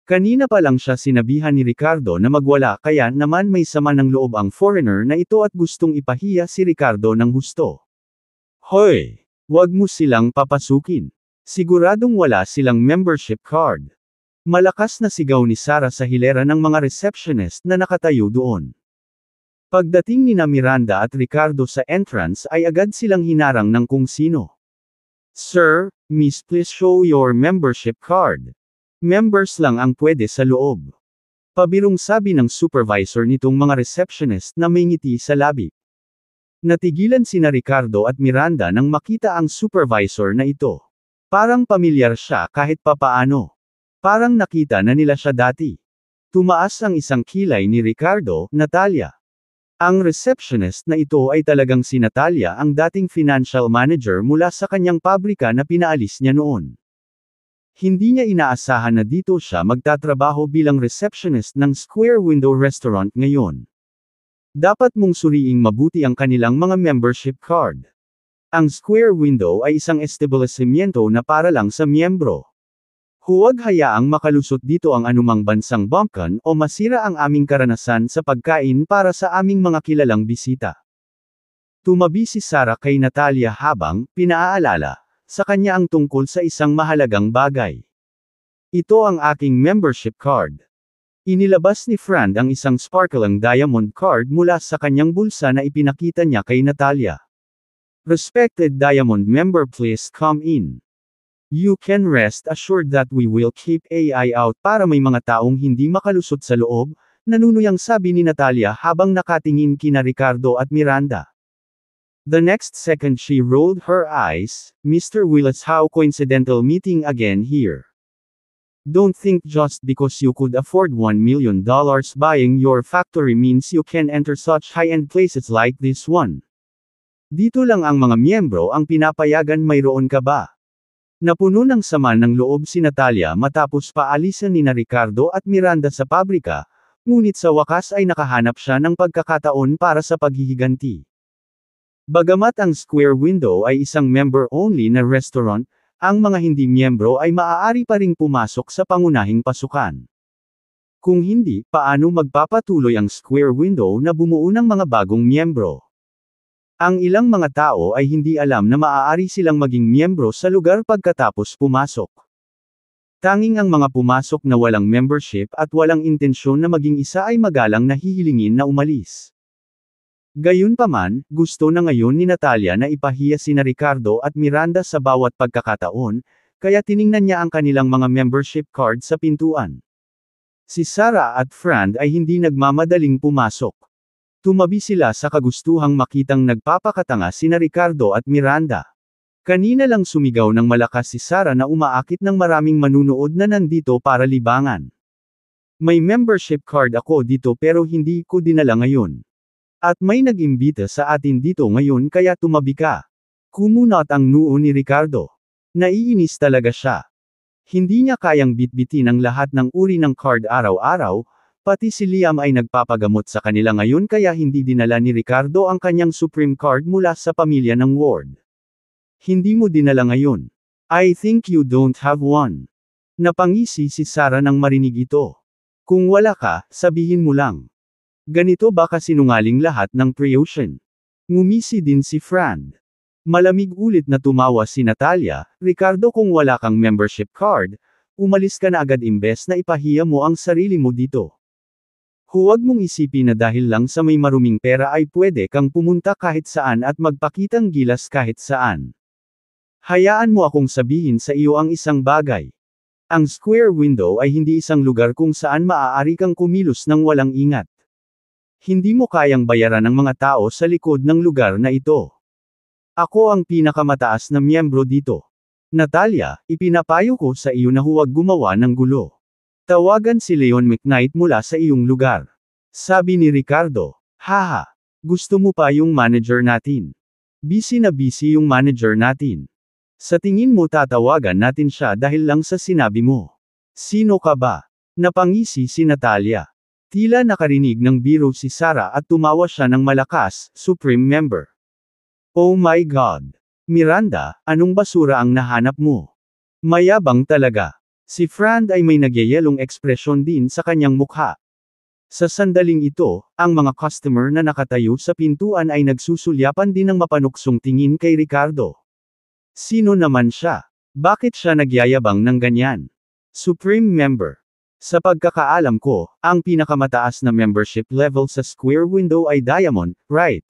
Kanina pa lang siya sinabihan ni Ricardo na magwala kaya naman may sama ng loob ang foreigner na ito at gustong ipahiya si Ricardo ng husto. Hoy! Wag mo silang papasukin. Siguradong wala silang membership card. Malakas na sigaw ni Sarah sa hilera ng mga receptionist na nakatayo doon. Pagdating ni Miranda at Ricardo sa entrance ay agad silang hinarang ng kung sino. Sir, Miss, please show your membership card. Members lang ang pwede sa loob. Pabirong sabi ng supervisor nitong mga receptionist na may ngiti sa labi. Natigilan sina Ricardo at Miranda nang makita ang supervisor na ito. Parang pamilyar siya kahit papaano. Parang nakita na nila siya dati. Tumaas ang isang kilay ni Ricardo, Natalia. Ang receptionist na ito ay talagang si Natalia ang dating financial manager mula sa kanyang pabrika na pinaalis niya noon. Hindi niya inaasahan na dito siya magtatrabaho bilang receptionist ng Square Window Restaurant ngayon. Dapat mong suriing mabuti ang kanilang mga membership card. Ang Square Window ay isang establishmento na para lang sa miyembro. Huwag hayaang makalusot dito ang anumang bansang bumpkin o masira ang aming karanasan sa pagkain para sa aming mga kilalang bisita. Tumabi si Sarah kay Natalia habang pinaaalala sa kanya ang tungkol sa isang mahalagang bagay. Ito ang aking membership card. Inilabas ni Fran ang isang sparkling diamond card mula sa kanyang bulsa na ipinakita niya kay Natalia. Respected Diamond member, please come in. You can rest assured that we will keep AI out para may mga taong hindi makalusot sa loob, nanunuyang sabi ni Natalia habang nakatingin kina Ricardo at Miranda. The next second she rolled her eyes, Mr. Willis, how coincidental meeting again here. Don't think just because you could afford $1 million buying your factory means you can enter such high-end places like this one. Dito lang ang mga miyembro ang pinapayagan, mayroon ka ba? Napuno ng sama ng loob si Natalia matapos paalisan ni na Ricardo at Miranda sa pabrika, ngunit sa wakas ay nakahanap siya ng pagkakataon para sa paghihiganti. Bagamat ang Square Window ay isang member-only na restaurant, ang mga hindi miyembro ay maaari pa ring pumasok sa pangunahing pasukan. Kung hindi, paano magpapatuloy ang Square Window na bumuo ng mga bagong miyembro? Ang ilang mga tao ay hindi alam na maaari silang maging miyembro sa lugar pagkatapos pumasok. Tanging ang mga pumasok na walang membership at walang intensyon na maging isa ay magalang na hihilingin na umalis. Gayunpaman, gusto na ngayon ni Natalia na ipahiya sina Ricardo at Miranda sa bawat pagkakataon, kaya tiningnan niya ang kanilang mga membership card sa pintuan. Si Sarah at Fran ay hindi nagmamadaling pumasok. Tumabi sila sa kagustuhang makitang nagpapakatanga sina Ricardo at Miranda. Kanina lang sumigaw ng malakas si Sarah na umaakit ng maraming manunood na nandito para libangan. May membership card ako dito pero hindi ko dinala ngayon. At may nag-imbita sa atin dito ngayon kaya tumabi ka. Kumunot ang noo ni Ricardo. Naiinis talaga siya. Hindi niya kayang bitbitin ang lahat ng uri ng card araw-araw, pati si Liam ay nagpapagamot sa kanila ngayon kaya hindi dinala ni Ricardo ang kanyang Supreme card mula sa pamilya ng Ward. Hindi mo dinala ngayon. I think you don't have one. Napangisi si Sarah nang marinig ito. Kung wala ka, sabihin mo lang. Ganito ba kasinungaling lahat ng pre-ocean? Ngumisi din si Fran. Malamig ulit na tumawa si Natalia, Ricardo, kung wala kang membership card, umalis ka na agad imbes na ipahiya mo ang sarili mo dito. Huwag mong isipin na dahil lang sa may maruming pera ay pwede kang pumunta kahit saan at magpakitang gilas kahit saan. Hayaan mo akong sabihin sa iyo ang isang bagay. Ang Square Window ay hindi isang lugar kung saan maaari kang kumilos ng walang ingat. Hindi mo kayang bayaran ang mga tao sa likod ng lugar na ito. Ako ang pinakamataas na miyembro dito. Natalia, ipinapayo ko sa iyo na huwag gumawa ng gulo. Tawagan si Leon McKnight mula sa iyong lugar. Sabi ni Ricardo. Haha. Gusto mo pa yung manager natin? Busy na busy yung manager natin. Sa tingin mo tatawagan natin siya dahil lang sa sinabi mo? Sino ka ba? Napangisi si Natalia. Tila nakarinig ng biro si Sarah at tumawa siya ng malakas, Supreme Member. Oh my God! Miranda, anong basura ang nahanap mo? Mayabang talaga. Si Fran ay may nagyayelong ekspresyon din sa kanyang mukha. Sa sandaling ito, ang mga customer na nakatayo sa pintuan ay nagsusulyapan din ng mapanuksong tingin kay Ricardo. Sino naman siya? Bakit siya nagyayabang ng ganyan? Supreme Member. Sa pagkakaalam ko, ang pinakamataas na membership level sa Square Window ay Diamond, right?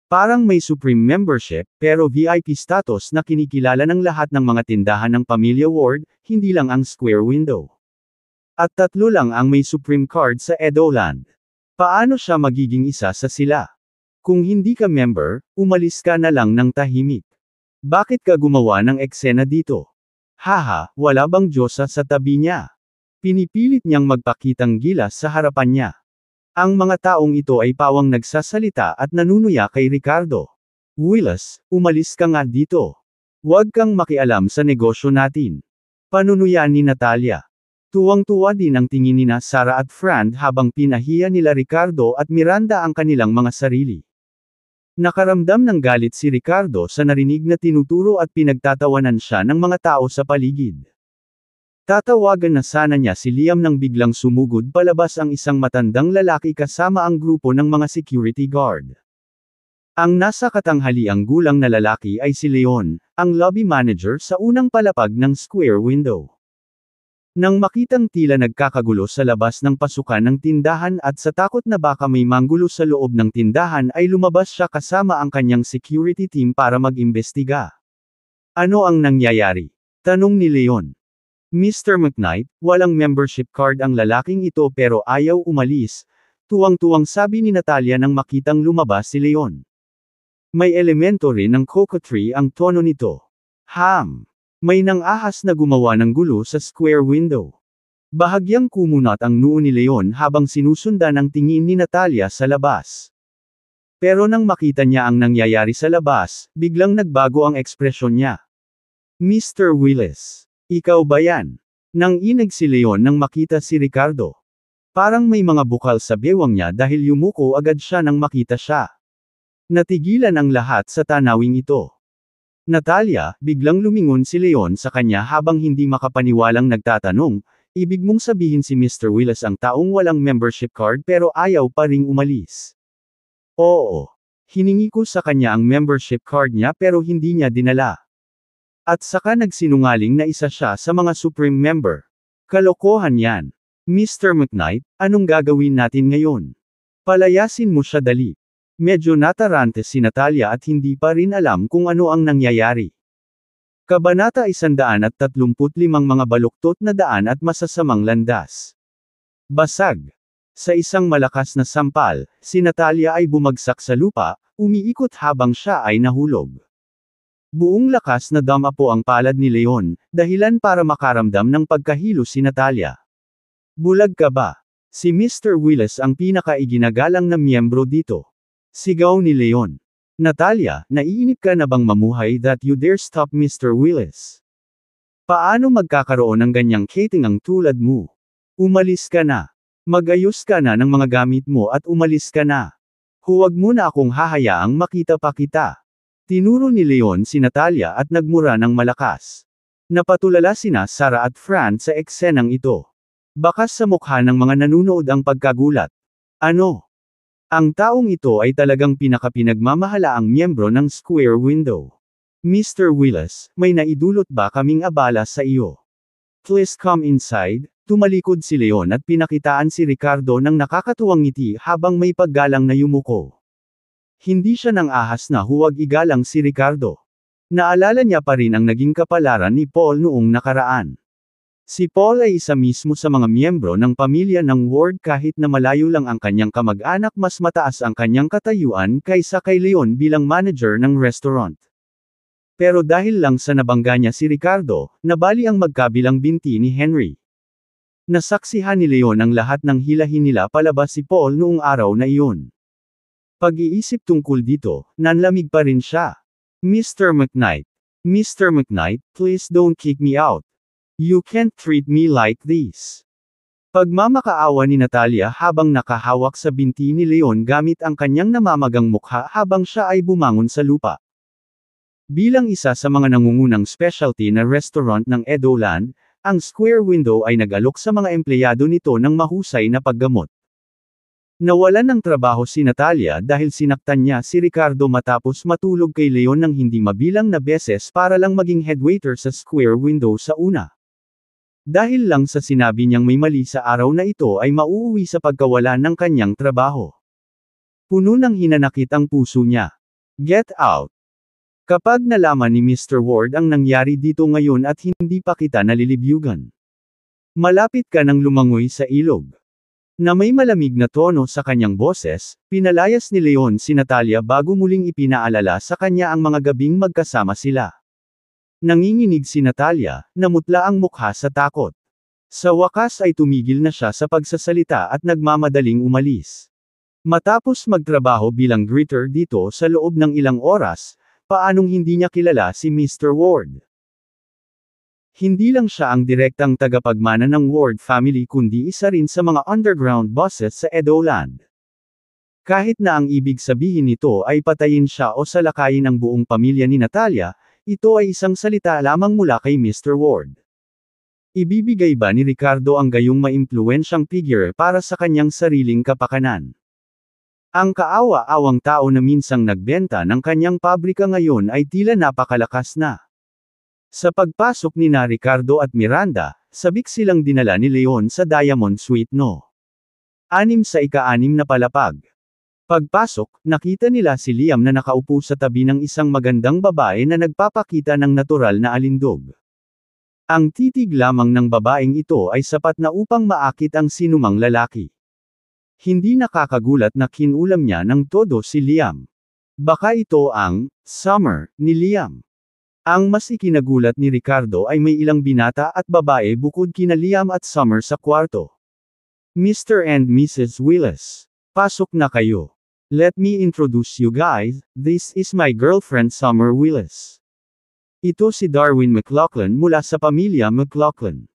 Parang may Supreme membership, pero VIP status na kinikilala ng lahat ng mga tindahan ng Pamilya Ward, hindi lang ang Square Window. At 3 lang ang may Supreme card sa Edoland. Paano siya magiging isa sa sila? Kung hindi ka member, umalis ka na lang ng tahimik. Bakit ka gumawa ng eksena dito? Haha, wala bang Diyosa sa tabi niya? Pinipilit niyang magpakitang gilas sa harapan niya. Ang mga taong ito ay pawang nagsasalita at nanunuya kay Ricardo. Willis, umalis ka nga dito. Huwag kang makialam sa negosyo natin. Panunuya ni Natalia. Tuwang-tuwa din ang tingin nina Sarah at Fran habang pinahiya nila Ricardo at Miranda ang kanilang mga sarili. Nakaramdam ng galit si Ricardo sa narinig na tinuturo at pinagtatawanan siya ng mga tao sa paligid. Tatawagan na sana niya si Liam nang biglang sumugod palabas ang isang matandang lalaki kasama ang grupo ng mga security guard. Ang nasa katanghaliang gulang na lalaki ay si Leon, ang lobby manager sa unang palapag ng Square Window. Nang makitang tila nagkakagulo sa labas ng pasukan ng tindahan at sa takot na baka may manggulo sa loob ng tindahan ay lumabas siya kasama ang kanyang security team para mag-imbestiga. Ano ang nangyayari? Tanong ni Leon. Mr. McKnight, walang membership card ang lalaking ito pero ayaw umalis. Tuwang-tuwang sabi ni Natalia nang makitang lumabas si Leon. May elemento rin ng coquetry ang tono nito. May nang-ahas na gumawa ng gulo sa square window. Bahagyang kumunat ang noo ni Leon habang sinusundan ang tingin ni Natalia sa labas. Pero nang makita niya ang nangyayari sa labas, biglang nagbago ang ekspresyon niya. Mr. Willis, ikaw ba yan? Nang inig si Leon nang makita si Ricardo. Parang may mga bukal sa bewang niya dahil yumuko agad siya nang makita siya. Natigilan ang lahat sa tanawing ito. Natalia, biglang lumingon si Leon sa kanya habang hindi makapaniwalang nagtatanong, ibig mong sabihin si Mr. Willis ang taong walang membership card pero ayaw pa ring umalis. Oo. Hiningi ko sa kanya ang membership card niya pero hindi niya dinala. At saka nagsinungaling na isa siya sa mga Supreme Member. Kalokohan yan. Mr. McKnight, anong gagawin natin ngayon? Palayasin mo siya dali. Medyo natarante si Natalia at hindi pa rin alam kung ano ang nangyayari. Kabanata 135 mga baluktot na daan at masasamang landas. Basag. Sa isang malakas na sampal, si Natalia ay bumagsak sa lupa, umiikot habang siya ay nahulog. Buong lakas na damapo ang palad ni Leon, dahilan para makaramdam ng pagkahilo si Natalia. Bulag ka ba? Si Mr. Willis ang pinaka-iginagalang na miyembro dito. Sigaw ni Leon. Natalia, naiinip ka na bang mamuhay that you dare stop Mr. Willis? Paano magkakaroon ng ganyang kating ang tulad mo? Umalis ka na. Mag-ayos ka na ng mga gamit mo at umalis ka na. Huwag mo na akong hahayaang makita pa kita. Tinuro ni Leon si Natalia at nagmura ng malakas. Napatulala sina Sarah at Fran sa eksenang ito. Bakas sa mukha ng mga nanunood ang pagkagulat. Ano? Ang taong ito ay talagang pinakapinagmamahalaang miyembro ng Square Window. Mr. Willis, may naidulot ba kaming abala sa iyo? Please come inside. Tumalikod si Leon at pinakitaan si Ricardo ng nakakatuwang ngiti habang may paggalang na yumuko. Hindi siya nang ahas na huwag igalang si Ricardo. Naalala niya pa rin ang naging kapalaran ni Paul noong nakaraan. Si Paul ay isa mismo sa mga miyembro ng pamilya ng Ward kahit na malayo lang ang kanyang kamag-anak mas mataas ang kanyang katayuan kaysa kay Leon bilang manager ng restaurant. Pero dahil lang sa nabangga niya si Ricardo, nabali ang magkabilang binti ni Henry. Nasaksihan ni Leon ang lahat ng hilahin nila palabas si Paul noong araw na iyon. Pag-iisip tungkol dito, nanlamig pa rin siya. Mr. McKnight, please don't kick me out. You can't treat me like this. Pagmamakaawa ni Natalia habang nakahawak sa binti ni Leon gamit ang kanyang namamagang mukha habang siya ay bumangon sa lupa. Bilang isa sa mga nangungunang specialty na restaurant ng Edoland, ang Square Window ay nag-alok sa mga empleyado nito ng mahusay na paggamot. Nawalan ng trabaho si Natalia dahil sinaktan niya si Ricardo matapos matulog kay Leon ng hindi mabilang na beses para lang maging headwaiter sa Square Window sa una. Dahil lang sa sinabi niyang may mali sa araw na ito ay mauuwi sa pagkawala ng kanyang trabaho. Puno ng hinanakit ang puso niya. Get out! Kapag nalaman ni Mr. Ward ang nangyari dito ngayon at hindi pa kita nalilibyugan. Malapit ka nang lumangoy sa ilog. Na may malamig na tono sa kanyang boses, pinalayas ni Leon si Natalia bago muling ipinaalala sa kanya ang mga gabing magkasama sila. Nanginginig si Natalia, namutla ang mukha sa takot. Sa wakas ay tumigil na siya sa pagsasalita at nagmamadaling umalis. Matapos magtrabaho bilang greeter dito sa loob ng ilang oras, paanong hindi niya kilala si Mr. Ward? Hindi lang siya ang direktang tagapagmana ng Ward family kundi isa rin sa mga underground bosses sa Edoland. Kahit na ang ibig sabihin nito ay patayin siya o salakayin ang buong pamilya ni Natalia, ito ay isang salita lamang mula kay Mr. Ward. Ibibigay ba ni Ricardo ang gayong maimpluwensyang figure para sa kanyang sariling kapakanan? Ang kaawa-awang tao na minsang nagbenta ng kanyang pabrika ngayon ay tila napakalakas na. Sa pagpasok ni na Ricardo at Miranda, sabik silang dinala ni Leon sa Diamond Suite No. 6 sa ika-6 na palapag. Pagpasok, nakita nila si Liam na nakaupo sa tabi ng isang magandang babae na nagpapakita ng natural na alindog. Ang titig lamang ng babaeng ito ay sapat na upang maakit ang sinumang lalaki. Hindi nakakagulat na kinulam niya ng todo si Liam. Baka ito ang summer ni Liam. Ang mas ikinagulat ni Ricardo ay may ilang binata at babae bukod kina Liam at Summer sa kwarto. Mr. and Mrs. Willis, pasok na kayo. Let me introduce you guys, this is my girlfriend Summer Willis. Ito si Darwin McLaughlin mula sa pamilya McLaughlin.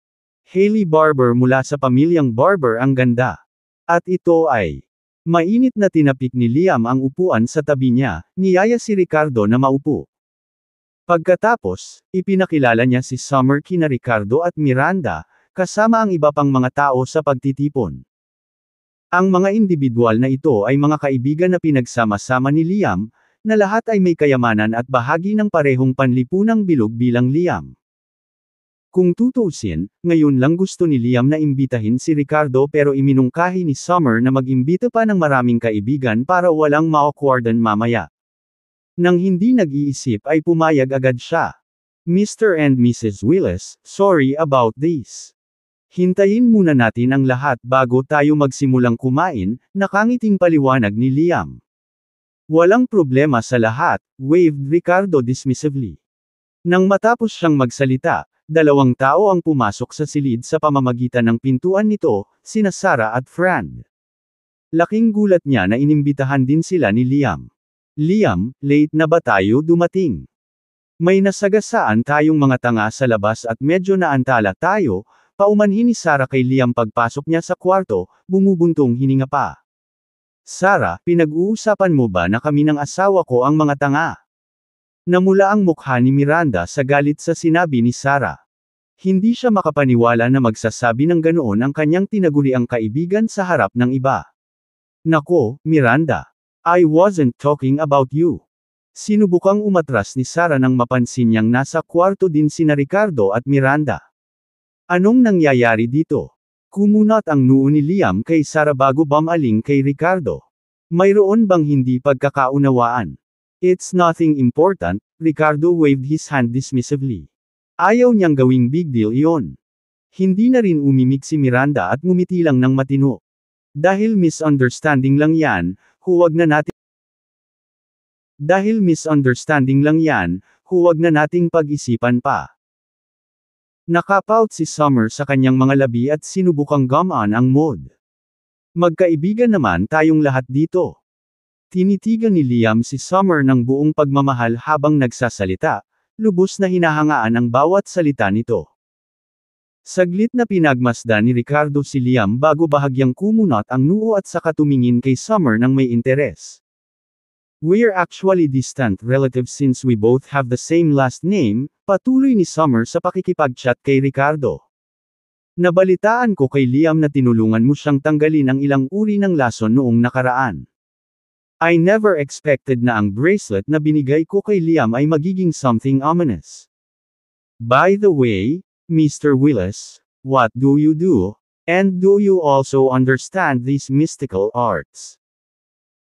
Hailey Barber mula sa pamilyang Barber ang ganda. At ito ay mainit na tinapik ni Liam ang upuan sa tabi niya, niyaya si Ricardo na maupo. Pagkatapos, ipinakilala niya si Summer kina Ricardo at Miranda, kasama ang iba pang mga tao sa pagtitipon. Ang mga individual na ito ay mga kaibigan na pinagsama-sama ni Liam, na lahat ay may kayamanan at bahagi ng parehong panlipunang bilog bilang Liam. Kung tutuusin, ngayon lang gusto ni Liam na imbitahin si Ricardo pero iminungkahi ni Summer na mag-imbita pa ng maraming kaibigan para walang ma-awkwardan mamaya. Nang hindi nag-iisip ay pumayag agad siya. Mr. and Mrs. Willis, sorry about this. Hintayin muna natin ang lahat bago tayo magsimulang kumain, nakangiting paliwanag ni Liam. Walang problema sa lahat, waved Ricardo dismissively. Nang matapos siyang magsalita, 2 tao ang pumasok sa silid sa pamamagitan ng pintuan nito, sina Sarah at Fran. Laking gulat niya na inimbitahan din sila ni Liam. Liam, late na ba tayo dumating? May nasagasaan tayong mga tanga sa labas at medyo naantala tayo, paumanhin ni Sarah kay Liam pagpasok niya sa kwarto, bumubuntong hininga pa. Sarah, pinag-uusapan mo ba na kami ng asawa ko ang mga tanga? Namula ang mukha ni Miranda sa galit sa sinabi ni Sarah. Hindi siya makapaniwala na magsasabi ng ganoon ang kanyang tinaguriang kaibigan sa harap ng iba. Nako, Miranda. I wasn't talking about you. Sinubukang umatras ni Sarah nang mapansin niyang nasa kwarto din sina Ricardo at Miranda. Anong nangyayari dito? Kumunat ang noo ni Liam kay Sarah bago bumaling kay Ricardo. Mayroon bang hindi pagkakaunawaan? It's nothing important, Ricardo waved his hand dismissively. Ayaw niyang gawing big deal iyon. Hindi na rin umimik si Miranda at ngumiti lang ng matino. Dahil misunderstanding lang yan, huwag na nating pag-isipan pa. Nakapout si Summer sa kanyang mga labi at sinubukang gumaan ang mood. Magkaibigan naman tayong lahat dito. Tinitigan ni Liam si Summer ng buong pagmamahal habang nagsasalita, lubos na hinahangaan ang bawat salita nito. Saglit na pinagmasdan ni Ricardo si Liam bago bahagyang kumunat ang noo at saka tumingin kay Summer ng may interes. We're actually distant relatives since we both have the same last name, patuloy ni Summer sa pakikipag-chat kay Ricardo. Nabalitaan ko kay Liam na tinulungan mo siyang tanggalin ang ilang uri ng lason noong nakaraan. I never expected na ang bracelet na binigay ko kay Liam ay magiging something ominous. By the way, Mr. Willis, what do you do? And do you also understand these mystical arts?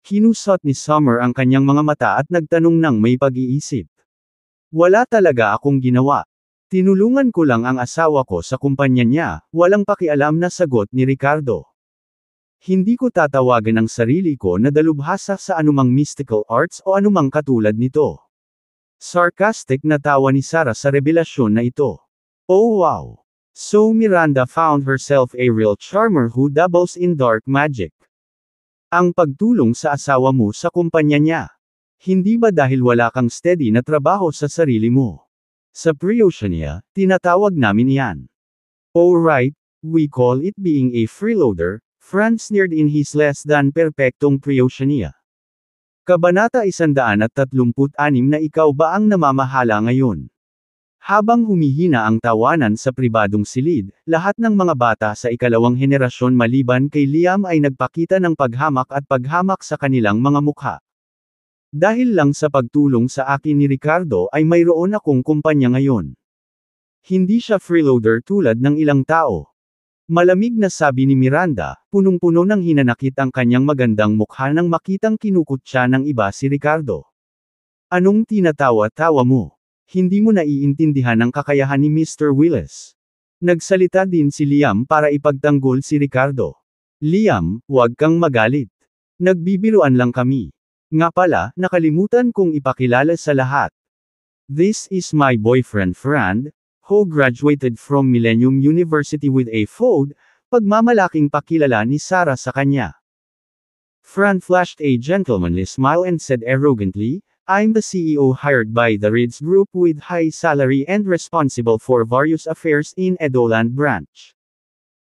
Kinusot ni Summer ang kanyang mga mata at nagtanong ng may pag-iisip. Wala talaga akong ginawa. Tinulungan ko lang ang asawa ko sa kumpanya niya, walang pakialam na sagot ni Ricardo. Hindi ko tatawagan ang sarili ko na dalubhasa sa anumang mystical arts o anumang katulad nito. Sarcastic na tawa ni Sarah sa revelasyon na ito. Oh wow! So Miranda found herself a real charmer who dabbles in dark magic. Ang pagtulong sa asawa mo sa kumpanya niya. Hindi ba dahil wala kang steady na trabaho sa sarili mo? Sa Prioshania, tinatawag namin yan. Oh right, we call it being a freeloader, Franz sneered in his less than perfectong Prioshania. Kabanata 136 na ikaw ba ang namamahala ngayon? Habang humihina ang tawanan sa pribadong silid, lahat ng mga bata sa ikalawang henerasyon maliban kay Liam ay nagpakita ng paghamak at paghamak sa kanilang mga mukha. Dahil lang sa pagtulong sa akin ni Ricardo ay mayroon akong kumpanya ngayon. Hindi siya freeloader tulad ng ilang tao. Malamig na sabi ni Miranda, punong-puno ng hinanakit ang kanyang magandang mukha nang makitang kinukutya ng iba si Ricardo. Anong tinatawa-tawa mo? Hindi mo naiintindihan ang kakayahan ni Mr. Willis. Nagsalita din si Liam para ipagtanggol si Ricardo. Liam, huwag kang magalit. Nagbibiruan lang kami. Nga pala, nakalimutan kong ipakilala sa lahat. This is my boyfriend Fran, who graduated from Millennium University with a FOD, pagmamalaking pakilala ni Sarah sa kanya. Fran flashed a gentlemanly smile and said arrogantly, I'm the CEO hired by the Reeds Group with high salary and responsible for various affairs in Edoland branch.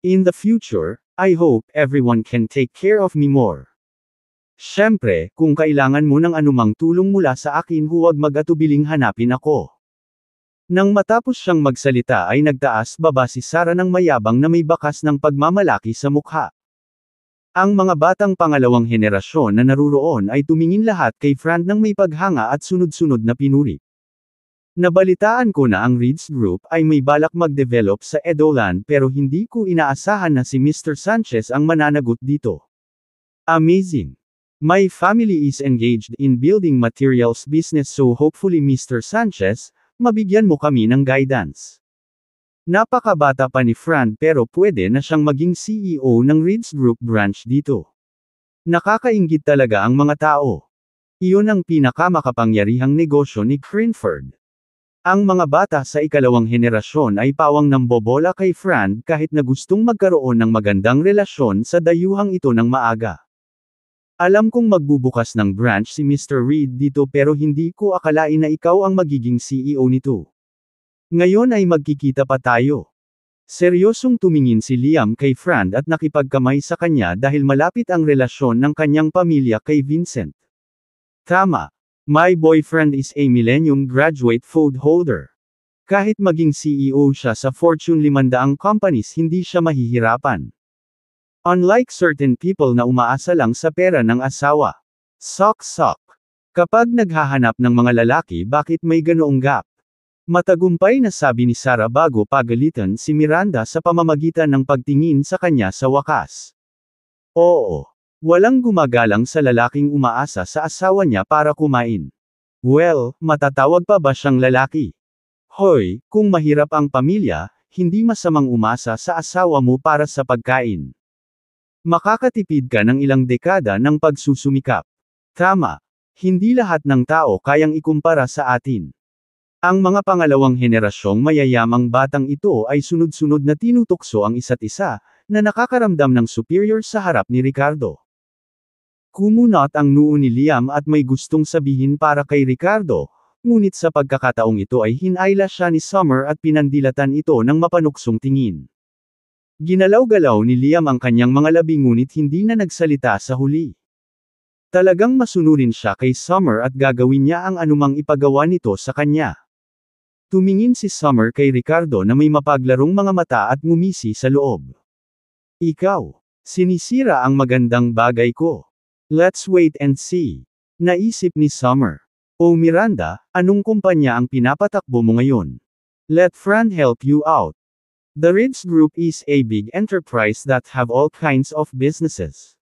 In the future, I hope everyone can take care of me more. Siyempre, kung kailangan mo ng anumang tulong mula sa akin huwag mag-atubiling hanapin ako. Nang matapos siyang magsalita ay nagtaas-baba si Sarah ng mayabang na may bakas ng pagmamalaki sa mukha. Ang mga batang pangalawang henerasyon na naruroon ay tumingin lahat kay Fran ng may paghanga at sunod-sunod na pinuri. Nabalitaan ko na ang Reeds Group ay may balak mag-develop sa Edoland pero hindi ko inaasahan na si Mr. Sanchez ang mananagot dito. Amazing! My family is engaged in building materials business so hopefully Mr. Sanchez, mabigyan mo kami ng guidance. Napakabata pa ni Fran pero pwede na siyang maging CEO ng Reeds Group branch dito. Nakakainggit talaga ang mga tao. Iyon ang pinakamakapangyarihang negosyo ni Cranford. Ang mga bata sa ikalawang henerasyon ay pawang nambobola kay Fran kahit na gustong magkaroon ng magandang relasyon sa dayuhang ito ng maaga. Alam kong magbubukas ng branch si Mr. Reed dito pero hindi ko akalain na ikaw ang magiging CEO nito. Ngayon ay magkikita pa tayo. Seryosong tumingin si Liam kay Fran at nakipagkamay sa kanya dahil malapit ang relasyon ng kanyang pamilya kay Vincent. Tama. My boyfriend is a Millennium graduate FOD holder. Kahit maging CEO siya sa Fortune 500 companies hindi siya mahihirapan. Unlike certain people na umaasa lang sa pera ng asawa. Sok-sok. Kapag naghahanap ng mga lalaki bakit may ganoong gap? Matagumpay na sabi ni Sarah bago pagalitan si Miranda sa pamamagitan ng pagtingin sa kanya sa wakas. Oo. Walang gumagalang sa lalaking umaasa sa asawa niya para kumain. Well, matatawag pa ba siyang lalaki? Hoy, kung mahirap ang pamilya, hindi masamang umasa sa asawa mo para sa pagkain. Makakatipid ka ng ilang dekada ng pagsusumikap. Tama. Hindi lahat ng tao kayang ikumpara sa atin. Ang mga pangalawang henerasyong mayayamang batang ito ay sunod-sunod na tinutukso ang isa't isa, na nakakaramdam ng superior sa harap ni Ricardo. Kumunot ang noo ni Liam at may gustong sabihin para kay Ricardo, ngunit sa pagkakataong ito ay hinayla siya ni Summer at pinandilatan ito ng mapanuksong tingin. Ginalaw-galaw ni Liam ang kanyang mga labi ngunit hindi na nagsalita sa huli. Talagang masunurin siya kay Summer at gagawin niya ang anumang ipagawa nito sa kanya. Tumingin si Summer kay Ricardo na may mapaglarong mga mata at ngumisi sa loob. Ikaw, sinisira ang magandang bagay ko. Let's wait and see. Naisip ni Summer. O Miranda, anong kumpanya ang pinapatakbo mo ngayon? Let Fran help you out. The Reeds Group is a big enterprise that have all kinds of businesses.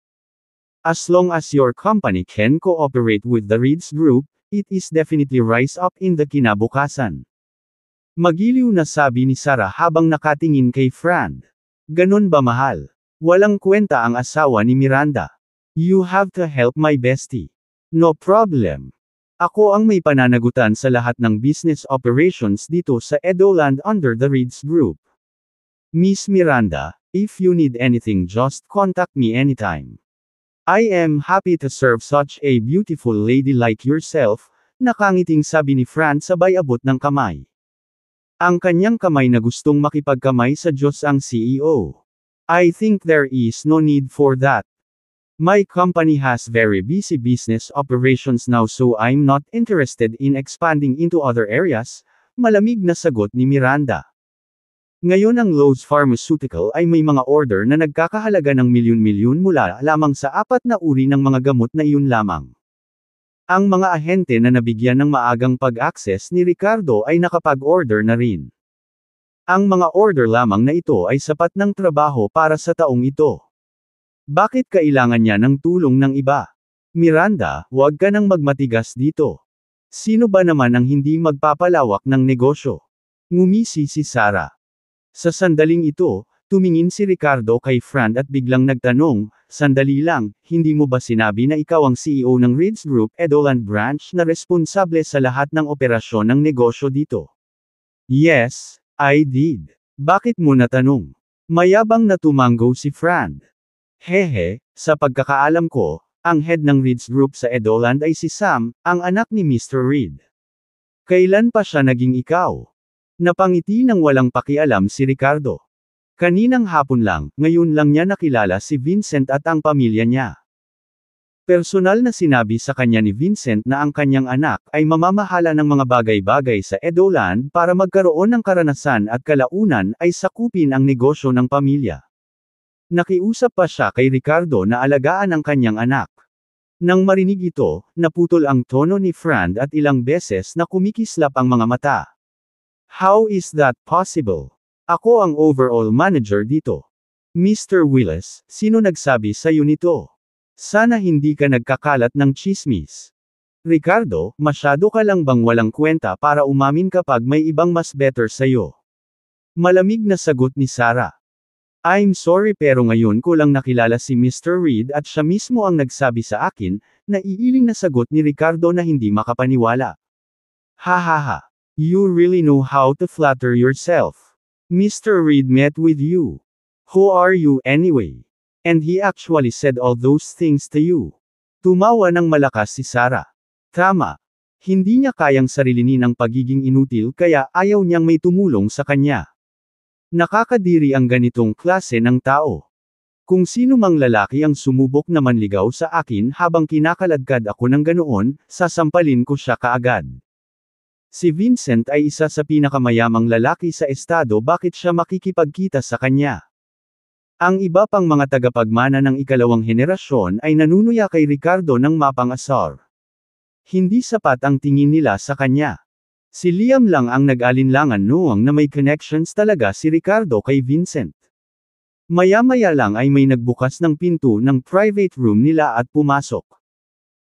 As long as your company can cooperate with the Reeds Group, it is definitely rise up in the kinabukasan. Magiliw na sabi ni Sarah habang nakatingin kay Fran. Ganon ba mahal? Walang kwenta ang asawa ni Miranda. You have to help my bestie. No problem. Ako ang may pananagutan sa lahat ng business operations dito sa Edoland under the Reeds Group. Miss Miranda, if you need anything just contact me anytime. I am happy to serve such a beautiful lady like yourself, nakangiting sabi ni Fran sabay abot ng kamay. Ang kanyang kamay na gustong makipagkamay sa Diyos ang CEO. I think there is no need for that. My company has very busy business operations now so I'm not interested in expanding into other areas, malamig na sagot ni Miranda. Ngayon ang Lowe's Pharmaceutical ay may mga order na nagkakahalaga ng milyon-milyon mula lamang sa 4 na uri ng mga gamot na iyon lamang. Ang mga ahente na nabigyan ng maagang pag-access ni Ricardo ay nakapag-order na rin. Ang mga order lamang na ito ay sapat ng trabaho para sa taong ito. Bakit kailangan niya ng tulong ng iba? Miranda, huwag ka nang magmatigas dito. Sino ba naman ang hindi magpapalawak ng negosyo? Ngumisi si Sarah. Sa sandaling ito, tumingin si Ricardo kay Fran at biglang nagtanong, "Sandali lang, hindi mo ba sinabi na ikaw ang CEO ng Reeds Group Edoland Branch na responsable sa lahat ng operasyon ng negosyo dito?" "Yes, I did." "Bakit mo natanong?" Mayabang na tumanggo si Fran. "Hehe, sa pagkakaalam ko, ang head ng Reeds Group sa Edoland ay si Sam, ang anak ni Mr. Reed." "Kailan pa siya naging ikaw?" Napangiti ng walang pakialam si Ricardo. Kaninang hapon lang, ngayon lang niya nakilala si Vincent at ang pamilya niya. Personal na sinabi sa kanya ni Vincent na ang kanyang anak ay mamamahala ng mga bagay-bagay sa Edoland para magkaroon ng karanasan at kalaunan ay sakupin ang negosyo ng pamilya. Nakiusap pa siya kay Ricardo na alagaan ang kanyang anak. Nang marinig ito, naputol ang tono ni Fran at ilang beses na kumikislap ang mga mata. "How is that possible? Ako ang overall manager dito." "Mr. Willis, sino nagsabi sa'yo nito? Sana hindi ka nagkakalat ng tsismis." "Ricardo, masyado ka lang bang walang kwenta para umamin kapag may ibang mas better sa'yo?" Malamig na sagot ni Sarah. "I'm sorry pero ngayon ko lang nakilala si Mr. Reed at siya mismo ang nagsabi sa akin," naiiling na sagot ni Ricardo na hindi makapaniwala. "Hahaha. You really know how to flatter yourself. Mr. Reed met with you. Who are you anyway? And he actually said all those things to you." Tumawa ng malakas si Sarah. Tama. Hindi niya kayang sarilinin ang pagiging inutil kaya ayaw niyang may tumulong sa kanya. Nakakadiri ang ganitong klase ng tao. Kung sino mang lalaki ang sumubok na manligaw sa akin habang kinakaladkad ako ng ganoon, sasampalin ko siya kaagad. Si Vincent ay isa sa pinakamayamang lalaki sa estado, bakit siya makikipagkita sa kanya? Ang iba pang mga tagapagmana ng ikalawang henerasyon ay nanunuya kay Ricardo ng mapang-asar. Hindi sapat ang tingin nila sa kanya. Si Liam lang ang nag-alinlangan noong na may connections talaga si Ricardo kay Vincent. Maya-maya lang ay may nagbukas ng pinto ng private room nila at pumasok.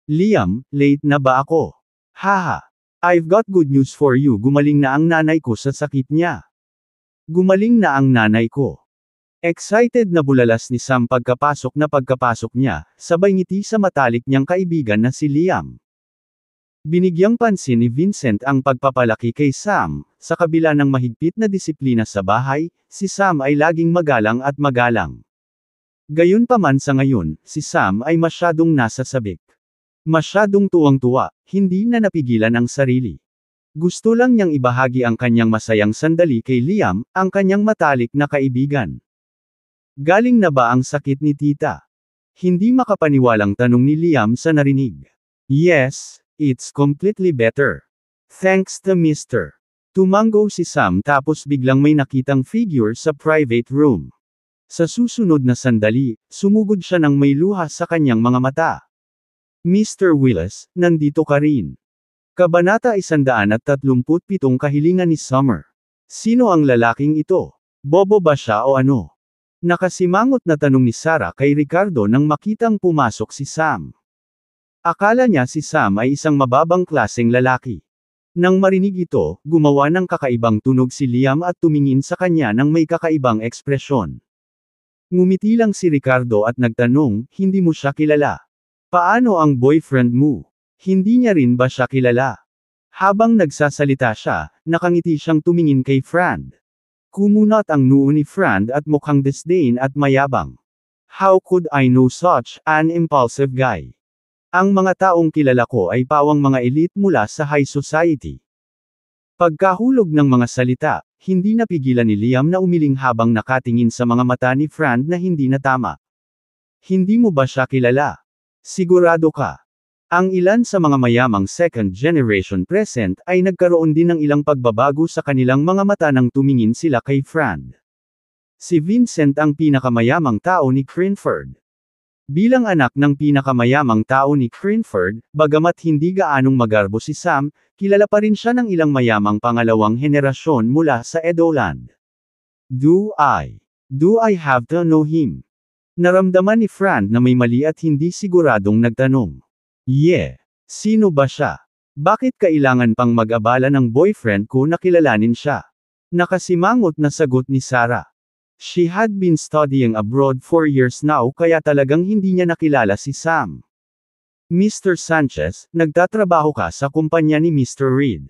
"Liam, late na ba ako?" "Haha. I've got good news for you, gumaling na ang nanay ko sa sakit niya." "Gumaling na ang nanay ko?" Excited na bulalas ni Sam pagkapasok niya, sabay ngiti sa matalik niyang kaibigan na si Liam. Binigyang pansin ni Vincent ang pagpapalaki kay Sam, sa kabila ng mahigpit na disiplina sa bahay, si Sam ay laging magalang at magalang. Gayunpaman sa ngayon, si Sam ay masyadong nasa sabik. Masyadong tuwang-tuwa, hindi na napigilan ang sarili. Gusto lang niyang ibahagi ang kanyang masayang sandali kay Liam, ang kanyang matalik na kaibigan. "Galing na ba ang sakit ni tita?" Hindi makapaniwalang tanong ni Liam sa narinig. "Yes, it's completely better. Thanks to Mr." Tumango si Sam tapos biglang may nakitang figure sa private room. Sa susunod na sandali, sumugod siya ng may luha sa kanyang mga mata. "Mr. Willis, nandito ka rin." Kabanata 137 Kahilingan ni Summer. Sino ang lalaking ito? Bobo ba siya o ano? Nakasimangot na tanong ni Sarah kay Ricardo nang makitang pumasok si Sam. Akala niya si Sam ay isang mababang klaseng lalaki. Nang marinig ito, gumawa ng kakaibang tunog si Liam at tumingin sa kanya ng may kakaibang ekspresyon. Ngumiti lang si Ricardo at nagtanong, "Hindi mo siya kilala? Paano ang boyfriend mo? Hindi niya rin ba siya kilala?" Habang nagsasalita siya, nakangiti siyang tumingin kay Fran. Kumunat ang noo ni Fran at mukhang disdain at mayabang. "How could I know such an impulsive guy? Ang mga taong kilala ko ay pawang mga elite mula sa high society." Pagkahulog ng mga salita, hindi napigilan ni Liam na umiling habang nakatingin sa mga mata ni Fran na hindi na tama. "Hindi mo ba siya kilala? Sigurado ka?" Ang ilan sa mga mayamang second generation present ay nagkaroon din ng ilang pagbabago sa kanilang mga mata nang tumingin sila kay Fran. Si Vincent ang pinakamayamang tao ni Crinford. Bilang anak ng pinakamayamang tao ni Crinford, bagamat hindi gaanong magarbo si Sam, kilala pa rin siya ng ilang mayamang pangalawang henerasyon mula sa Edoland. Do I have to know him? Naramdaman ni Fran na may mali at hindi siguradong nagtanong. Yeah. Sino ba siya? Bakit kailangan pang mag-abala ng boyfriend ko na kilalanin siya? Nakasimangot na sagot ni Sarah. She had been studying abroad for years now kaya talagang hindi niya nakilala si Sam. Mr. Sanchez, nagtatrabaho ka sa kumpanya ni Mr. Reed.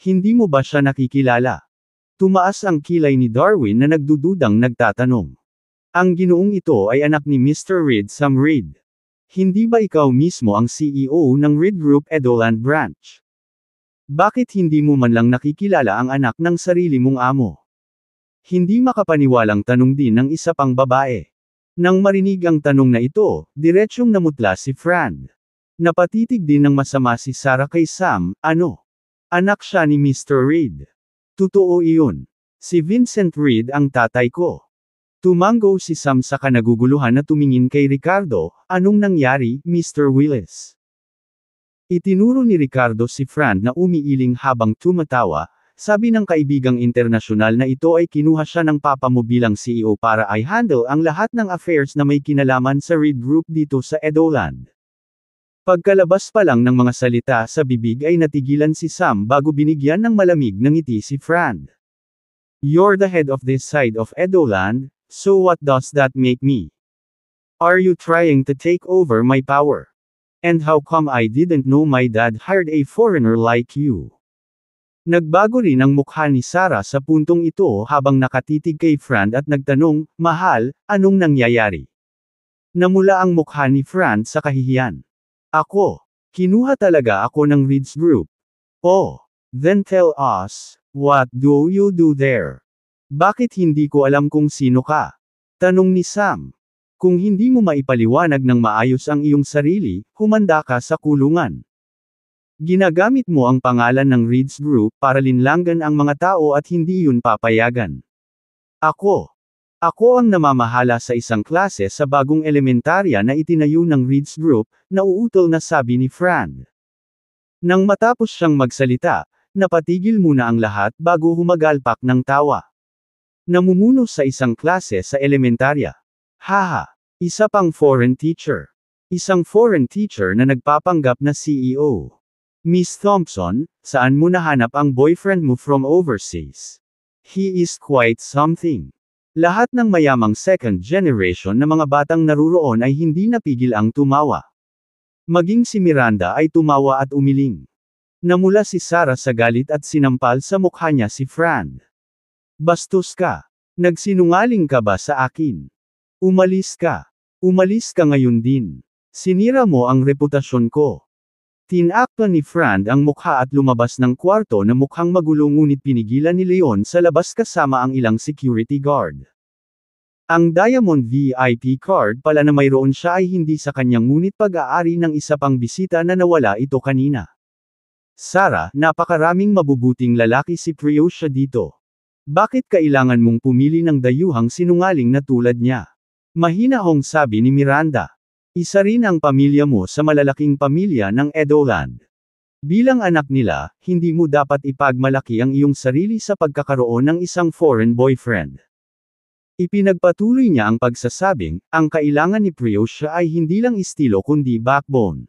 Hindi mo ba siya nakikilala? Tumaas ang kilay ni Darwin na nagdududang nagtatanong. Ang ginoong ito ay anak ni Mr. Reed, Sam Reed. Hindi ba ikaw mismo ang CEO ng Reed Group Edoland Branch? Bakit hindi mo man lang nakikilala ang anak ng sarili mong amo? Hindi makapaniwalang tanong din ng isa pang babae. Nang marinig ang tanong na ito, diretsyong namutla si Fran. Napatitig din ng masama si Sarah kay Sam, ano? Anak siya ni Mr. Reed. Totoo iyon. Si Vincent Reed ang tatay ko. Tumango si Sam sa kanaguguluhan na tumingin kay Ricardo, anong nangyari, Mr. Willis? Itinuro ni Ricardo si Fran na umiiling habang tumatawa, sabi ng kaibigang internasyonal na ito ay kinuha siya ng papa mo bilang CEO para i-handle ang lahat ng affairs na may kinalaman sa Reed Group dito sa Edoland. Pagkalabas pa lang ng mga salita sa bibig ay natigilan si Sam bago binigyan ng malamig na ngiti si Fran. You're the head of this side of Edoland, so what does that make me? Are you trying to take over my power? And how come I didn't know my dad hired a foreigner like you? Nagbago rin ang mukha ni Sarah sa puntong ito habang nakatitig kay Fran at nagtanong, Mahal, anong nangyayari? Namula ang mukha ni Fran sa kahihiyan. Ako. Kinuha talaga ako ng Reed's Group. Oh. Then tell us, what do you do there? Bakit hindi ko alam kung sino ka? Tanong ni Sam. Kung hindi mo maipaliwanag ng maayos ang iyong sarili, humanda ka sa kulungan. Ginagamit mo ang pangalan ng Reed's Group para linlangan ang mga tao at hindi yun papayagan. Ako ang namamahala sa isang klase sa bagong elementarya na itinayo ng Reed's Group, nauutol na sabi ni Fran. Nang matapos siyang magsalita, napatigil muna ang lahat bago humagalpak ng tawa. Namumuno sa isang klase sa elementarya. Haha, isa pang foreign teacher. Isang foreign teacher na nagpapanggap na CEO. Miss Thompson, saan mo nahanap ang boyfriend mo from overseas? He is quite something. Lahat ng mayamang second generation na mga batang naruroon ay hindi napigil ang tumawa. Maging si Miranda ay tumawa at umiling. Namula si Sarah sa galit at sinampal sa mukha niya si Fran. Bastos ka. Nagsinungaling ka ba sa akin? Umalis ka. Umalis ka ngayon din. Sinira mo ang reputasyon ko. Tinakpan ni Fran ang mukha at lumabas ng kwarto na mukhang magulo ngunit pinigilan ni Leon sa labas kasama ang ilang security guard. Ang Diamond VIP card pala na mayroon siya ay hindi sa kanyang ngunit pag-aari ng isa pang bisita na nawala ito kanina. Sarah, napakaraming mabubuting lalaki si Priyosha dito. Bakit kailangan mong pumili ng dayuhang sinungaling na tulad niya? Mahinahong sabi ni Miranda. Isa rin ang pamilya mo sa malalaking pamilya ng Edoland. Bilang anak nila, hindi mo dapat ipagmalaki ang iyong sarili sa pagkakaroon ng isang foreign boyfriend. Ipinagpatuloy niya ang pagsasabing, ang kailangan ni Priyosha ay hindi lang estilo kundi backbone.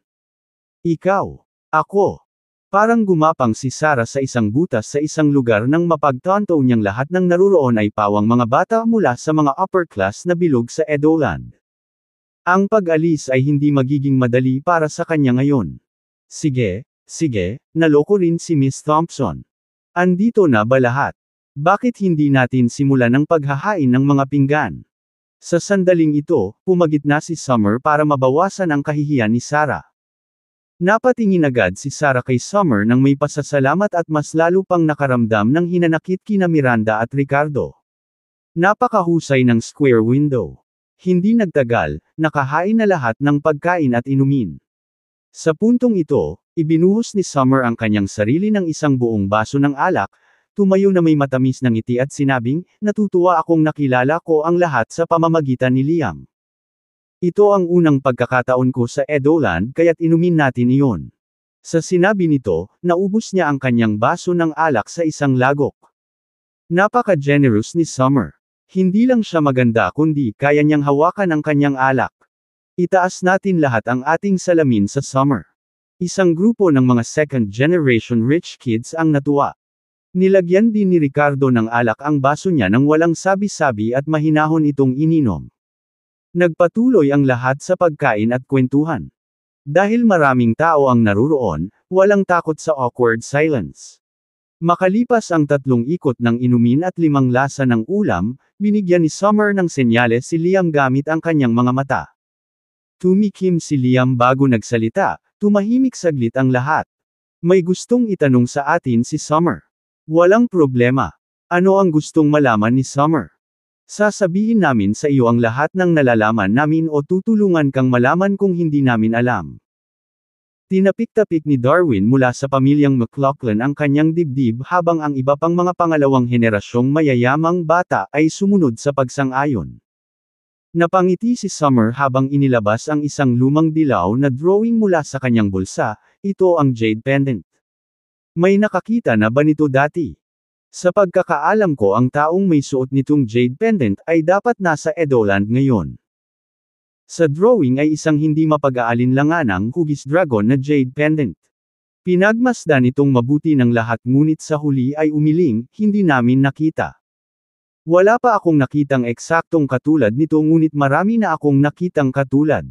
Ikaw. Ako. Parang gumapang si Sarah sa isang butas sa isang lugar nang mapagtanto niyang lahat ng naruroon ay pawang mga bata mula sa mga upper class na bilog sa Edoland. Ang pag-alis ay hindi magiging madali para sa kanya ngayon. Sige, naloko rin si Miss Thompson. Andito na ba lahat? Bakit hindi natin simulan ang paghahain ng mga pinggan? Sa sandaling ito, pumagit na si Summer para mabawasan ang kahihiyan ni Sarah. Napatingin agad si Sarah kay Summer nang may pasasalamat at mas lalo pang nakaramdam ng hinanakit kina Miranda at Ricardo. Napakahusay ng square window. Hindi nagtagal, nakahain na lahat ng pagkain at inumin. Sa puntong ito, ibinuhos ni Summer ang kanyang sarili ng isang buong baso ng alak, tumayo na may matamis na ngiti at sinabing, natutuwa akong nakilala ko ang lahat sa pamamagitan ni Liam. Ito ang unang pagkakataon ko sa Edoland kaya't inumin natin iyon. Sa sinabi nito, naubos niya ang kanyang baso ng alak sa isang lagok. Napaka-generous ni Summer. Hindi lang siya maganda kundi kaya niyang hawakan ang kanyang alak. Itaas natin lahat ang ating salamin sa summer. Isang grupo ng mga second-generation rich kids ang natuwa. Nilagyan din ni Ricardo ng alak ang baso niya nang walang sabi-sabi at mahinahon itong ininom. Nagpatuloy ang lahat sa pagkain at kwentuhan. Dahil maraming tao ang naruroon, walang takot sa awkward silence. Makalipas ang 3 ikot ng inumin at 5 lasa ng ulam, binigyan ni Summer ng senyales si Liam gamit ang kanyang mga mata. Tumikim si Liam bago nagsalita, tumahimik saglit ang lahat. May gustong itanong sa atin si Summer. Walang problema. Ano ang gustong malaman ni Summer? Sasabihin namin sa iyo ang lahat ng nalalaman namin o tutulungan kang malaman kung hindi namin alam. Tinapik-tapik ni Darwin mula sa pamilyang McLaughlin ang kanyang dibdib habang ang iba pang mga pangalawang henerasyong mayayamang bata ay sumunod sa pagsang-ayon. Napangiti si Summer habang inilabas ang isang lumang dilaw na drawing mula sa kanyang bulsa, ito ang jade pendant. May nakakita na ba nito dati? Sa pagkakaalam ko ang taong may suot nitong jade pendant ay dapat nasa Edoland ngayon. Sa drawing ay isang hindi mapag-aalinlanganang hugis dragon na jade pendant. Pinagmasdan itong mabuti ng lahat ngunit sa huli ay umiling, hindi namin nakita. Wala pa akong nakitang eksaktong katulad nito ngunit marami na akong nakitang katulad.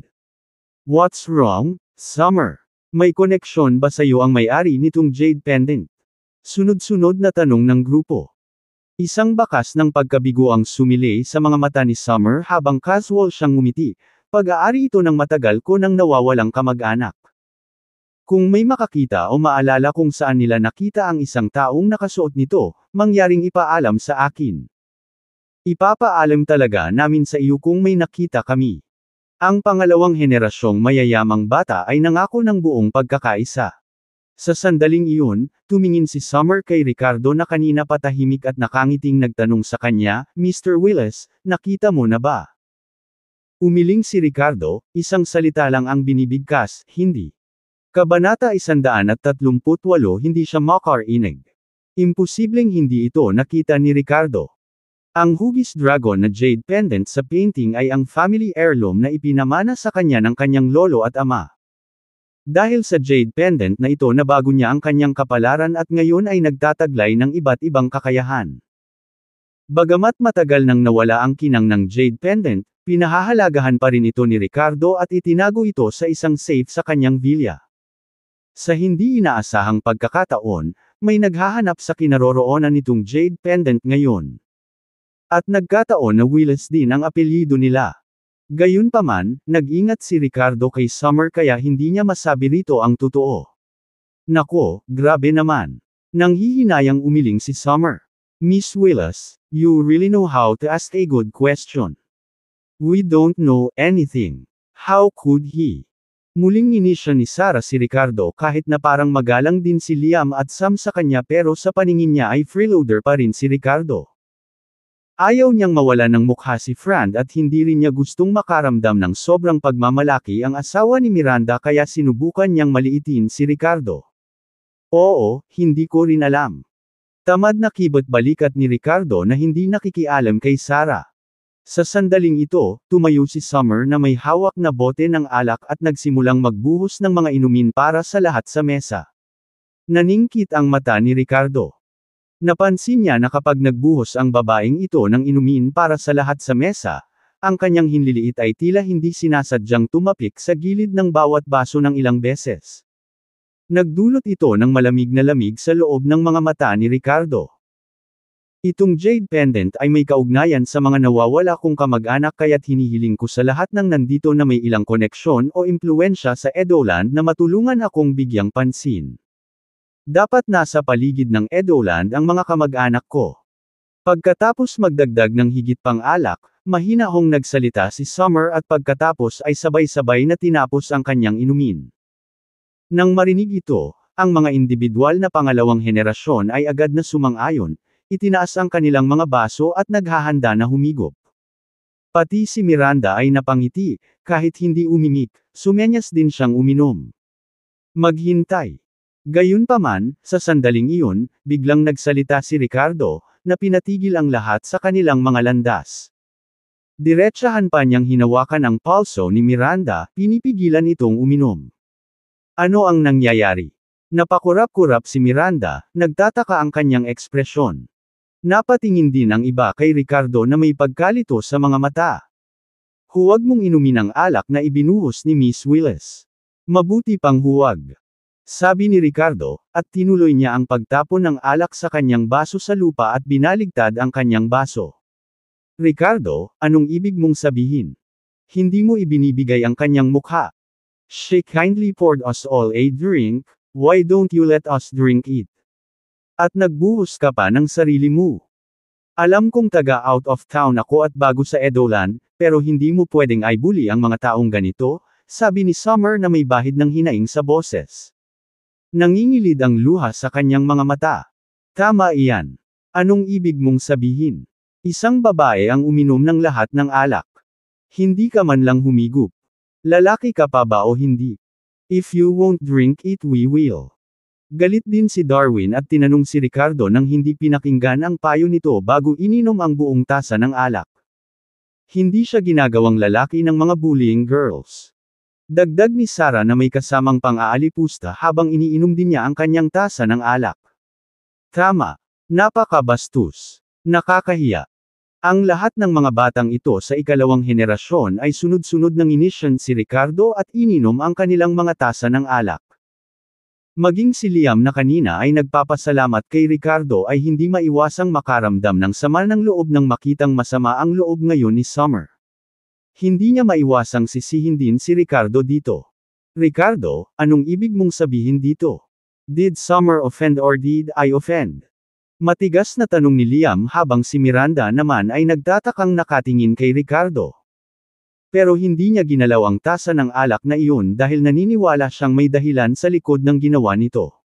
What's wrong, Summer? May koneksyon ba sa iyo ang may-ari nitong jade pendant? Sunod-sunod na tanong ng grupo. Isang bakas ng pagkabigo ang sumilay sa mga mata ni Summer habang casual siyang ngumiti, pag-aari ito ng matagal ko nang nawawalang kamag-anak. Kung may makakita o maalala kung saan nila nakita ang isang taong nakasuot nito, mangyaring ipaalam sa akin. Ipapaalam talaga namin sa iyo kung may nakita kami. Ang pangalawang henerasyong mayayamang bata ay nangako ng buong pagkakaisa. Sa sandaling iyon, tumingin si Summer kay Ricardo na kanina patahimik at nakangiting nagtanong sa kanya, Mr. Willis, nakita mo na ba? Umiling si Ricardo, isang salita lang ang binibigkas, hindi. Kabanata 138 hindi siya makarinig. Imposibleng hindi ito nakita ni Ricardo. Ang hugis dragon na jade pendant sa painting ay ang family heirloom na ipinamana sa kanya ng kanyang lolo at ama. Dahil sa jade pendant na ito nabago niya ang kanyang kapalaran at ngayon ay nagtataglay ng iba't ibang kakayahan. Bagamat matagal nang nawala ang kinang ng jade pendant, pinahahalagahan pa rin ito ni Ricardo at itinago ito sa isang safe sa kanyang villa. Sa hindi inaasahang pagkakataon, may naghahanap sa kinaroroonan nitong jade pendant ngayon. At nagkataon na Willis din ang apelyido nila. Gayunpaman, nag-ingat si Ricardo kay Summer kaya hindi niya masabi rito ang totoo. Nako, grabe naman. Nanghihinayang umiling si Summer. Miss Willis, you really know how to ask a good question. We don't know anything. How could he? Muling inisya ni Sarah si Ricardo kahit na parang magalang din si Liam at Sam sa kanya pero sa paningin niya ay freeloader pa rin si Ricardo. Ayaw niyang mawala ng mukha si Fran at hindi rin niya gustong makaramdam ng sobrang pagmamalaki ang asawa ni Miranda kaya sinubukan niyang maliitin si Ricardo. Oo, hindi ko rin alam. Tamad na kibot-balikat ni Ricardo na hindi nakikialam kay Sarah. Sa sandaling ito, tumayo si Summer na may hawak na bote ng alak at nagsimulang magbuhos ng mga inumin para sa lahat sa mesa. Naningkit ang mata ni Ricardo. Napansin niya na kapag nagbuhos ang babaeng ito ng inumin para sa lahat sa mesa, ang kanyang hinliliit ay tila hindi sinasadyang tumapik sa gilid ng bawat baso ng ilang beses. Nagdulot ito ng malamig na lamig sa loob ng mga mata ni Ricardo. Itong jade pendant ay may kaugnayan sa mga nawawala kong kamag-anak kaya't hinihiling ko sa lahat ng nandito na may ilang koneksyon o impluensya sa Edoland na matulungan akong bigyang pansin. Dapat nasa paligid ng Edoland ang mga kamag-anak ko. Pagkatapos magdagdag ng higit pang alak, mahinahong nagsalita si Summer at pagkatapos ay sabay-sabay na tinapos ang kanyang inumin. Nang marinig ito, ang mga individual na pangalawang henerasyon ay agad na sumang-ayon, itinaas ang kanilang mga baso at naghahanda na humigop. Pati si Miranda ay napangiti, kahit hindi umimik, sumenyas din siyang uminom. Maghintay. Gayunpaman, sa sandaling iyon, biglang nagsalita si Ricardo, na pinatigil ang lahat sa kanilang mga landas. Diretsahan pa niyang hinawakan ang palso ni Miranda, pinipigilan itong uminom. Ano ang nangyayari? Napakurap-kurap si Miranda, nagtataka ang kanyang ekspresyon. Napatingin din ang iba kay Ricardo na may pagkalito sa mga mata. Huwag mong inumin ang alak na ibinuhos ni Miss Willis. Mabuti pang huwag. Sabi ni Ricardo, at tinuloy niya ang pagtapon ng alak sa kanyang baso sa lupa at binaligtad ang kanyang baso. Ricardo, anong ibig mong sabihin? Hindi mo ibinibigay ang kanyang mukha. She kindly poured us all a drink, why don't you let us drink it? At nagbuhos ka pa ng sarili mo. Alam kong taga out of town ako at bago sa Edolan, pero hindi mo pwedeng i-bully ang mga taong ganito, sabi ni Summer na may bahid ng hinaing sa boses. Nangingilid ang luha sa kanyang mga mata. Tama iyan. Anong ibig mong sabihin? Isang babae ang uminom ng lahat ng alak. Hindi ka man lang humigup. Lalaki ka pa ba o hindi? If you won't drink it we will. Galit din si Darwin at tinanong si Ricardo nang hindi pinakinggan ang payo nito bago ininom ang buong tasa ng alak. Hindi siya ginagawang lalaki ng mga bullying girls. Dagdag ni Sarah na may kasamang pang-aalipusta habang iniinom din niya ang kanyang tasa ng alak. Tama. Napakabastos. Nakakahiya. Ang lahat ng mga batang ito sa ikalawang henerasyon ay sunod-sunod ng inisyon si Ricardo at ininom ang kanilang mga tasa ng alak. Maging si Liam na kanina ay nagpapasalamat kay Ricardo ay hindi maiwasang makaramdam ng sama ng loob nang makitang masama ang loob ngayon ni Summer. Hindi niya maiwasang sisihin din si Ricardo dito. Ricardo, anong ibig mong sabihin dito? Did Summer offend or did I offend? Matigas na tanong ni Liam habang si Miranda naman ay nagtatakang nakatingin kay Ricardo. Pero hindi niya ginalaw ang tasa ng alak na iyon dahil naniniwala siyang may dahilan sa likod ng ginawa nito.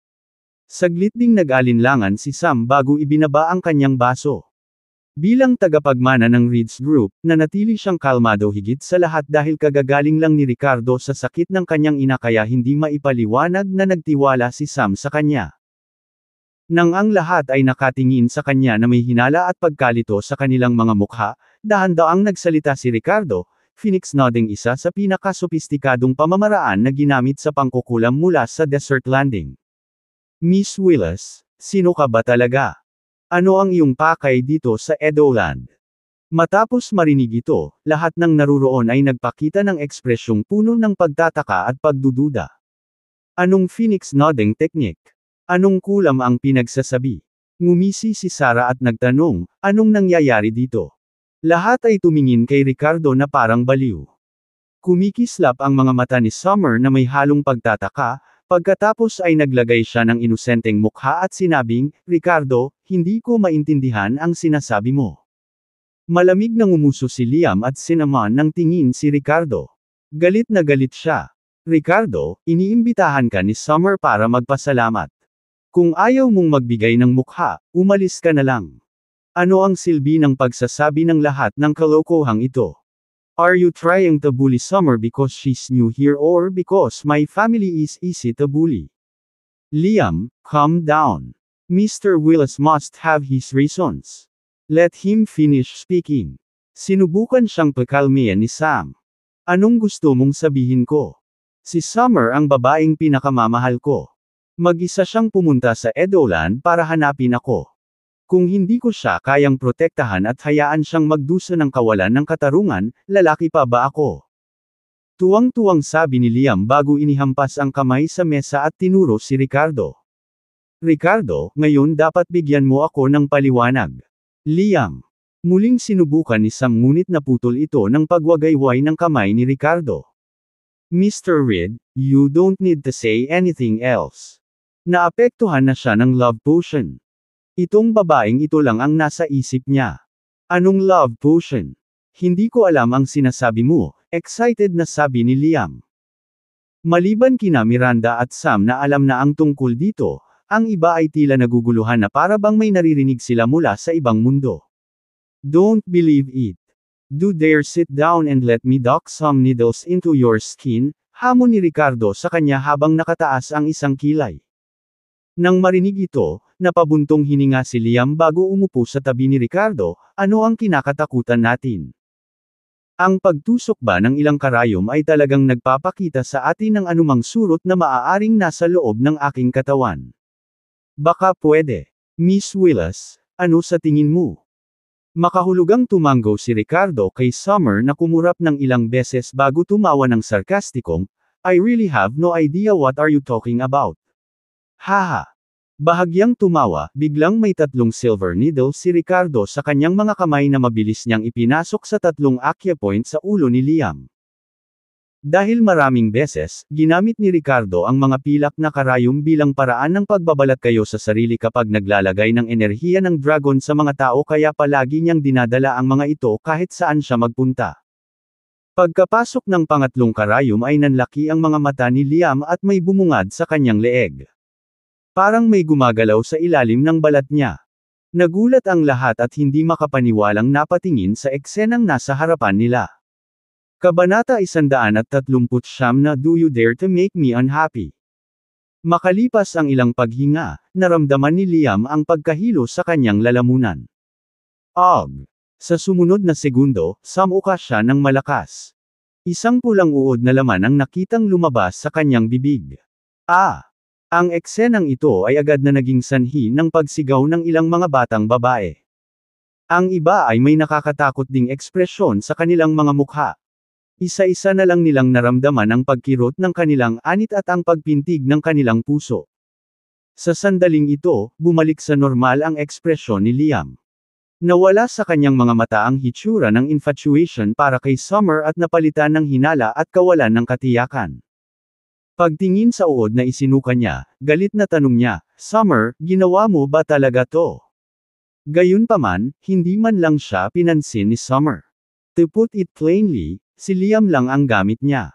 Saglit ding nag-alinlangan si Sam bago ibinaba ang kanyang baso. Bilang tagapagmana ng Reed's Group, nanatili siyang kalmado higit sa lahat dahil kagagaling lang ni Ricardo sa sakit ng kanyang ina kaya hindi maipaliwanag na nagtiwala si Sam sa kanya. Nang ang lahat ay nakatingin sa kanya na may hinala at pagkalito sa kanilang mga mukha, dahan-daang nagsalita si Ricardo, Phoenix nodding isa sa pinakasopistikadong pamamaraan na ginamit sa pangkukulam mula sa desert landing. Miss Willis, sino ka ba talaga? Ano ang iyong pakay dito sa Edoland? Matapos marinig ito, lahat ng naruroon ay nagpakita ng ekspresyong puno ng pagtataka at pagdududa. Anong Phoenix nodding technique? Anong kulam ang pinagsasabi? Ngumisi si Sarah at nagtanong, anong nangyayari dito? Lahat ay tumingin kay Ricardo na parang baliw. Kumikislap ang mga mata ni Summer na may halong pagtataka, pagkatapos ay naglagay siya ng inosenteng mukha at sinabing, Ricardo, hindi ko maintindihan ang sinasabi mo. Malamig na ngumuso si Liam at sinaman ng tingin si Ricardo. Galit na galit siya. Ricardo, iniimbitahan ka ni Summer para magpasalamat. Kung ayaw mong magbigay ng mukha, umalis ka na lang. Ano ang silbi ng pagsasabi ng lahat ng kalokohang ito? Are you trying to bully Summer because she's new here or because my family is easy to bully? Liam, calm down. Mr. Willis must have his reasons. Let him finish speaking. Sinubukan siyang pakalmihan ni Sam. Anong gusto mong sabihin ko? Si Summer ang babaeng pinakamamahal ko. Mag-isa siyang pumunta sa Edoland para hanapin ako. Kung hindi ko siya kayang protektahan at hayaan siyang magdusa ng kawalan ng katarungan, lalaki pa ba ako? Tuwang-tuwang sabi ni Liam bago inihampas ang kamay sa mesa at tinuro si Ricardo. Ricardo, ngayon dapat bigyan mo ako ng paliwanag. Liam. Muling sinubukan ni Sam ngunit naputol ito ng pagwagayway ng kamay ni Ricardo. Mr. Reed, you don't need to say anything else. Naapektuhan na siya ng love potion. Itong babaeng ito lang ang nasa isip niya. Anong love potion? Hindi ko alam ang sinasabi mo, excited na sabi ni Liam. Maliban kina Miranda at Sam na alam na ang tungkol dito, ang iba ay tila naguguluhan na para bang may naririnig sila mula sa ibang mundo. Don't believe it. Do dare sit down and let me duck some needles into your skin, hamon ni Ricardo sa kanya habang nakataas ang isang kilay. Nang marinig ito, napabuntong hininga si Liam bago umupo sa tabi ni Ricardo. Ano ang kinakatakutan natin? Ang pagtusok ba ng ilang karayom ay talagang nagpapakita sa atin ng anumang surot na maaaring nasa loob ng aking katawan. Baka pwede. Miss Willis, ano sa tingin mo? Makahulugang tumango si Ricardo kay Summer na kumurap ng ilang beses bago tumawa ng sarkastikong, I really have no idea what are you talking about. Haha. Bahagyang tumawa, biglang may 3 silver needle si Ricardo sa kanyang mga kamay na mabilis niyang ipinasok sa 3 acupoint sa ulo ni Liam. Dahil maraming beses, ginamit ni Ricardo ang mga pilak na karayom bilang paraan ng pagbabalat kayo sa sarili kapag naglalagay ng enerhiya ng dragon sa mga tao kaya palagi niyang dinadala ang mga ito kahit saan siya magpunta. Pagkapasok ng pangatlong karayom ay nanlaki ang mga mata ni Liam at may bumungad sa kanyang leeg. Parang may gumagalaw sa ilalim ng balat niya. Nagulat ang lahat at hindi makapaniwalang napatingin sa eksenang nasa harapan nila. Kabanata 139 na Do You Dare to Make Me Unhappy? Makalipas ang ilang paghinga, naramdaman ni Liam ang pagkahilo sa kanyang lalamunan. Og! Sa sumunod na segundo, samuka siya ng malakas. Isang pulang uod na laman ang nakitang lumabas sa kanyang bibig. Ang eksenang ito ay agad na naging sanhi ng pagsigaw ng ilang mga batang babae. Ang iba ay may nakakatakot ding ekspresyon sa kanilang mga mukha. Isa-isa na lang nilang naramdaman ang pagkirot ng kanilang anit at ang pagpintig ng kanilang puso. Sa sandaling ito, bumalik sa normal ang ekspresyon ni Liam. Nawala sa kanyang mga mata ang hitsura ng infatuation para kay Summer at napalitan ng hinala at kawalan ng katiyakan. Pagtingin sa uod na isinuka niya, galit na tanong niya, Summer, ginawa mo ba talaga to? Gayunpaman, hindi man lang siya pinansin ni Summer. To put it plainly, si Liam lang ang gamit niya.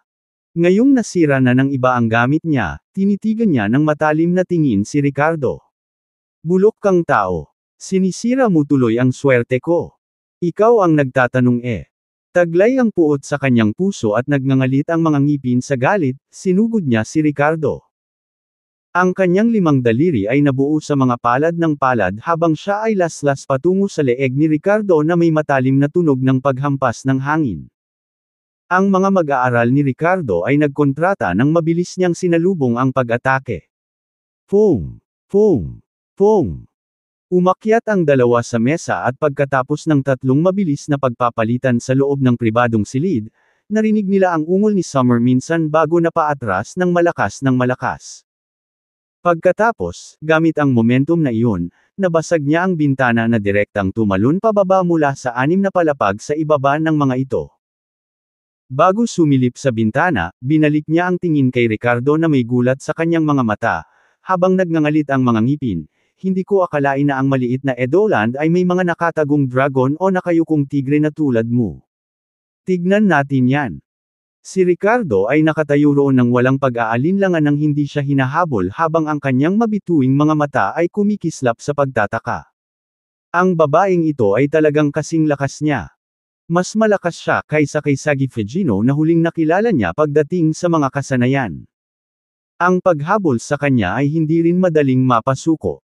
Ngayong nasira na ng iba ang gamit niya, tinitigan niya ng matalim na tingin si Ricardo. Bulok kang tao. Sinisira mo tuloy ang swerte ko. Ikaw ang nagtatanong Taglay ang puot sa kanyang puso at nagngangalit ang mga ngipin sa galit, sinugod niya si Ricardo. Ang kanyang 5 daliri ay nabuo sa mga palad ng palad habang siya ay laslas patungo sa leeg ni Ricardo na may matalim na tunog ng paghampas ng hangin. Ang mga mag-aaral ni Ricardo ay nagkontrata nang mabilis niyang sinalubong ang pag-atake. Pung! Pung! Pung! Umakyat ang dalawa sa mesa at pagkatapos ng 3 mabilis na pagpapalitan sa loob ng pribadong silid, narinig nila ang ungol ni Summer minsan bago napaatras ng malakas. Pagkatapos, gamit ang momentum na iyon, nabasag niya ang bintana na direktang tumalon pababa mula sa 6 na palapag sa ibaba ng mga ito. Bago sumilip sa bintana, binalik niya ang tingin kay Ricardo na may gulat sa kanyang mga mata, habang nagngangalit ang mga ngipin. Hindi ko akalain na ang maliit na Edoland ay may mga nakatagong dragon o nakayukong tigre na tulad mo. Tignan natin yan. Si Ricardo ay nakatayo roon ng walang pag-aalinlangan nang hindi siya hinahabol habang ang kanyang mabituing mga mata ay kumikislap sa pagtataka. Ang babaeng ito ay talagang kasing lakas niya. Mas malakas siya kaysa kay Sagi Fegino na huling nakilala niya pagdating sa mga kasanayan. Ang paghabol sa kanya ay hindi rin madaling mapasuko.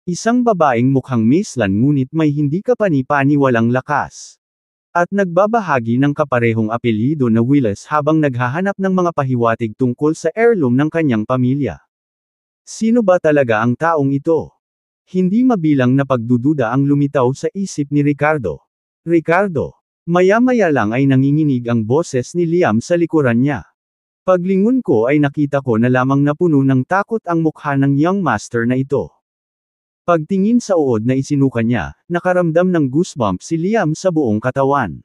Isang babaeng mukhang mislan ngunit may hindi kapani-paniwalang lakas. At nagbabahagi ng kaparehong apelyido na Willis habang naghahanap ng mga pahiwatig tungkol sa heirloom ng kanyang pamilya. Sino ba talaga ang taong ito? Hindi mabilang na pagdududa ang lumitaw sa isip ni Ricardo. Ricardo. Maya-maya lang ay nanginginig ang boses ni Liam sa likuran niya. Paglingon ko ay nakita ko na lamang na puno ng takot ang mukha ng young master na ito. Pagtingin sa uod na isinuka niya, nakaramdam ng goosebump si Liam sa buong katawan.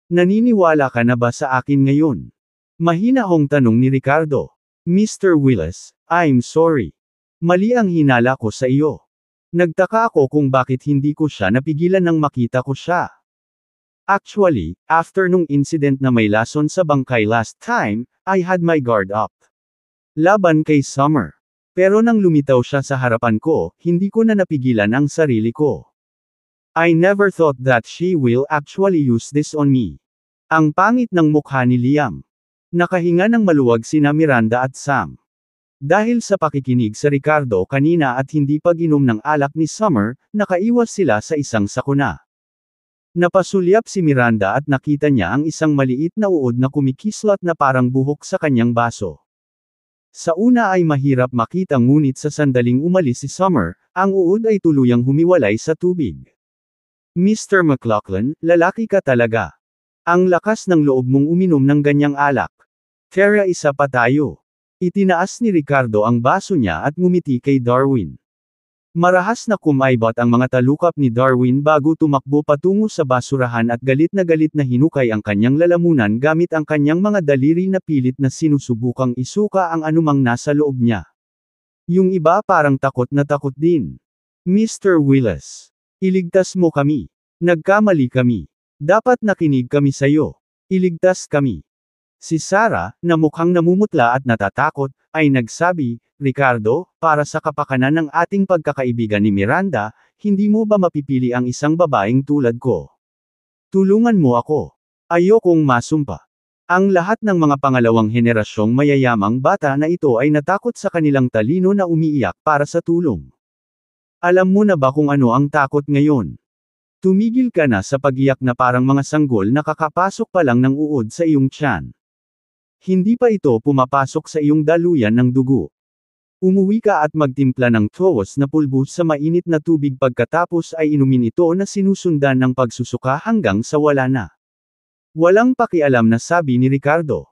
Naniniwala ka na ba sa akin ngayon? Mahinahong tanong ni Ricardo. Mr. Willis, I'm sorry. Mali ang hinala ko sa iyo. Nagtaka ako kung bakit hindi ko siya napigilan nang makita ko siya. Actually, after nung incident na may lason sa bangkay last time, I had my guard up. Laban kay Summer. Pero nang lumitaw siya sa harapan ko, hindi ko na napigilan ang sarili ko. I never thought that she will actually use this on me. Ang pangit ng mukha ni Liam. Nakahinga ng maluwag sina Miranda at Sam. Dahil sa pakikinig sa Ricardo kanina at hindi pag-inom ng alak ni Summer, nakaiwas sila sa isang sakuna. Napasulyap si Miranda at nakita niya ang isang maliit na uod na kumikislot na parang buhok sa kanyang baso. Sa una ay mahirap makita ngunit sa sandaling umalis si Summer, ang uod ay tuluyang humiwalay sa tubig. Mr. McLaughlin, lalaki ka talaga. Ang lakas ng loob mong uminom ng ganyang alak. Tara, isa pa tayo. Itinaas ni Ricardo ang baso niya at ngumiti kay Darwin. Marahas na kumaibot ang mga talukap ni Darwin bago tumakbo patungo sa basurahan at galit na hinukay ang kanyang lalamunan gamit ang kanyang mga daliri na pilit na sinusubukang isuka ang anumang nasa loob niya. Yung iba parang takot na takot din. Mr. Willis. Iligtas mo kami. Nagkamali kami. Dapat nakinig kami sayo. Iligtas kami. Si Sarah, na mukhang namumutla at natatakot, ay nagsabi, Ricardo, para sa kapakanan ng ating pagkakaibigan ni Miranda, hindi mo ba mapipili ang isang babaeng tulad ko? Tulungan mo ako. Ayokong masumpa. Ang lahat ng mga pangalawang henerasyong mayayamang bata na ito ay natakot sa kanilang talino na umiiyak para sa tulong. Alam mo na ba kung ano ang takot ngayon? Tumigil ka na sa pagiyak na parang mga sanggol na kakapasok pa lang ng uod sa iyong tiyan. Hindi pa ito pumapasok sa iyong daluyan ng dugo. Umuwi ka at magtimpla ng towos na pulbo sa mainit na tubig pagkatapos ay inumin ito na sinusundan ng pagsusuka hanggang sa wala na. Walang pakialam na sabi ni Ricardo.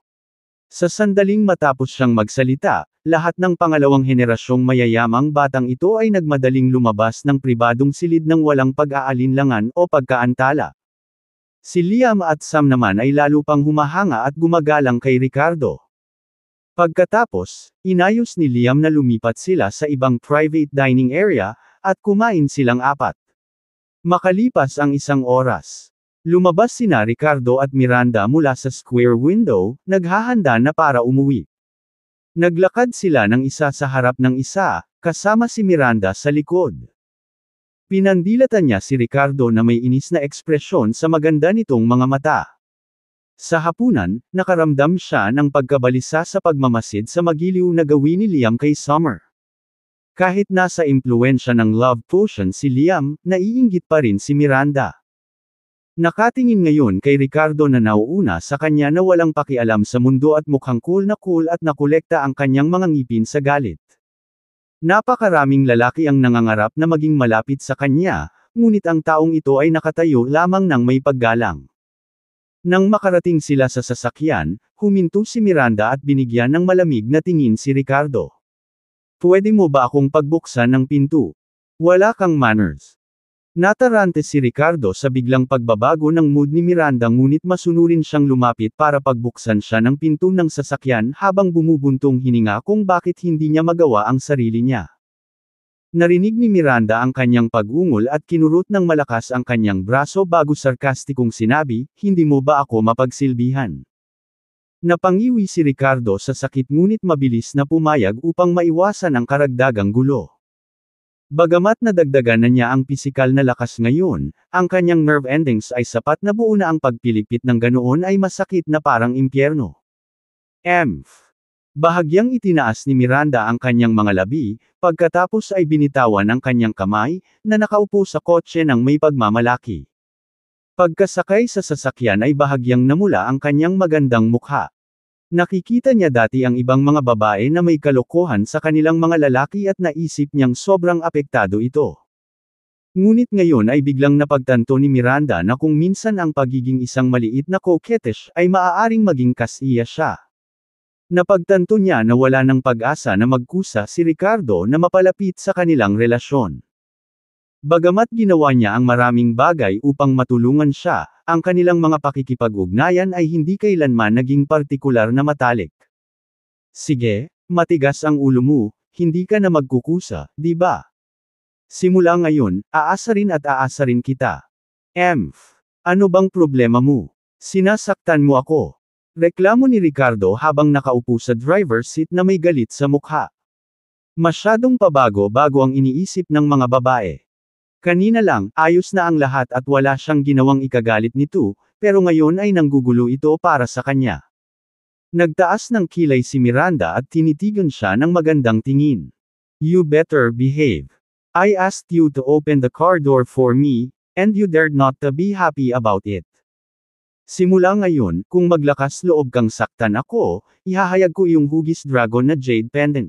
Sa sandaling matapos siyang magsalita, lahat ng pangalawang henerasyong mayayamang batang ito ay nagmadaling lumabas ng pribadong silid ng walang pag-aalinlangan o pagkaantala. Si Liam at Sam naman ay lalo pang humahanga at gumagalang kay Ricardo. Pagkatapos, inayos ni Liam na lumipat sila sa ibang private dining area, at kumain silang apat. Makalipas ang isang oras, lumabas sina Ricardo at Miranda mula sa square window, naghahanda na para umuwi. Naglakad sila ng isa sa harap ng isa, kasama si Miranda sa likod. Pinandilatan niya si Ricardo na may inis na ekspresyon sa maganda nitong mga mata. Sa hapunan, nakaramdam siya ng pagkabalisa sa pagmamasid sa magiliw na gawin ni Liam kay Summer. Kahit nasa impluwensya ng love potion si Liam, naiinggit pa rin si Miranda. Nakatingin ngayon kay Ricardo na nauuna sa kanya na walang pakialam sa mundo at mukhang cool at nakolekta ang kanyang mga ngipin sa galit. Napakaraming lalaki ang nangangarap na maging malapit sa kanya, ngunit ang taong ito ay nakatayo lamang ng may paggalang. Nang makarating sila sa sasakyan, huminto si Miranda at binigyan ng malamig na tingin si Ricardo. Pwede mo ba akong pagbuksan ng pinto? Wala kang manners. Natarante si Ricardo sa biglang pagbabago ng mood ni Miranda ngunit masunurin siyang lumapit para pagbuksan siya ng pinto ng sasakyan habang bumubuntong hininga kung bakit hindi niya magawa ang sarili niya. Narinig ni Miranda ang kanyang pag-ungol at kinurot ng malakas ang kanyang braso bago sarkastikong sinabi, hindi mo ba ako mapagsilbihan? Napangiwi si Ricardo sa sakit ngunit mabilis na pumayag upang maiwasan ang karagdagang gulo. Bagamat nadagdagan na niya ang pisikal na lakas ngayon, ang kanyang nerve endings ay sapat na buo na ang pagpilipit ng ganoon ay masakit na parang impyerno. Bahagyang itinaas ni Miranda ang kanyang mga labi, pagkatapos ay binitawan ang kanyang kamay, na nakaupo sa kotse ng may pagmamalaki. Pagkasakay sa sasakyan ay bahagyang namula ang kanyang magandang mukha. Nakikita niya dati ang ibang mga babae na may kalokohan sa kanilang mga lalaki at naisip niyang sobrang apektado ito. Ngunit ngayon ay biglang napagtanto ni Miranda na kung minsan ang pagiging isang maliit na coquettish ay maaaring maging kasiya siya. Napagtanto niya na wala ng pag-asa na magkusa si Ricardo na mapalapit sa kanilang relasyon. Bagamat ginawa niya ang maraming bagay upang matulungan siya, ang kanilang mga pakikipag-ugnayan ay hindi kailanman naging partikular na matalik. Sige, matigas ang ulo mo, hindi ka na magkukusa, di ba? Simula ngayon, aasarin kita. Ano bang problema mo? Sinasaktan mo ako. Reklamo ni Ricardo habang nakaupo sa driver's seat na may galit sa mukha. Masyadong pabago-bago ang iniisip ng mga babae. Kanina lang, ayos na ang lahat at wala siyang ginawang ikagalit nito, pero ngayon ay nanggugulo ito para sa kanya. Nagtaas ng kilay si Miranda at tinitigan siya ng magandang tingin. You better behave. I asked you to open the car door for me, and you dared not to be happy about it. Simula ngayon, kung maglakas loob kang saktan ako, ihahayag ko iyong hugis dragon na jade pendant.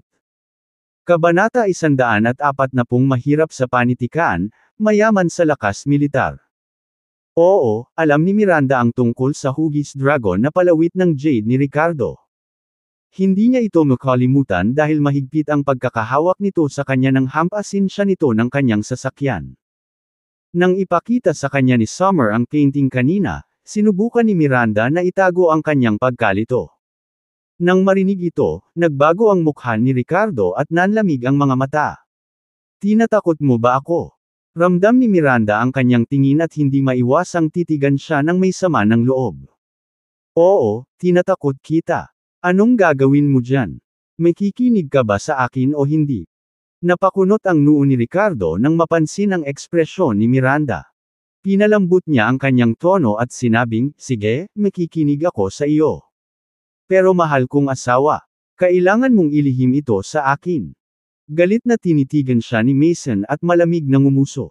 Kabanata 140 Mahirap sa panitikan, mayaman sa lakas militar. Oo, alam ni Miranda ang tungkol sa hugis dragon na palawit ng jade ni Ricardo. Hindi niya ito makalimutan dahil mahigpit ang pagkakahawak nito sa kanya ng hampasin siya nito ng kanyang sasakyan. Nang ipakita sa kanya ni Summer ang painting kanina, sinubukan ni Miranda na itago ang kanyang pagkalito. Nang marinig ito, nagbago ang mukha ni Ricardo at nanlamig ang mga mata. Tinatakot mo ba ako? Ramdam ni Miranda ang kanyang tingin at hindi maiwasang titigan siya ng may sama ng loob. Oo, tinatakot kita. Anong gagawin mo dyan? May kikinig ka ba sa akin o hindi? Napakunot ang noo ni Ricardo nang mapansin ang ekspresyon ni Miranda. Pinalambot niya ang kanyang tono at sinabing, sige, makikinig ako sa iyo. Pero mahal kong asawa, kailangan mong ilihim ito sa akin. Galit na tinitigan siya ni Mason at malamig na ngumuso.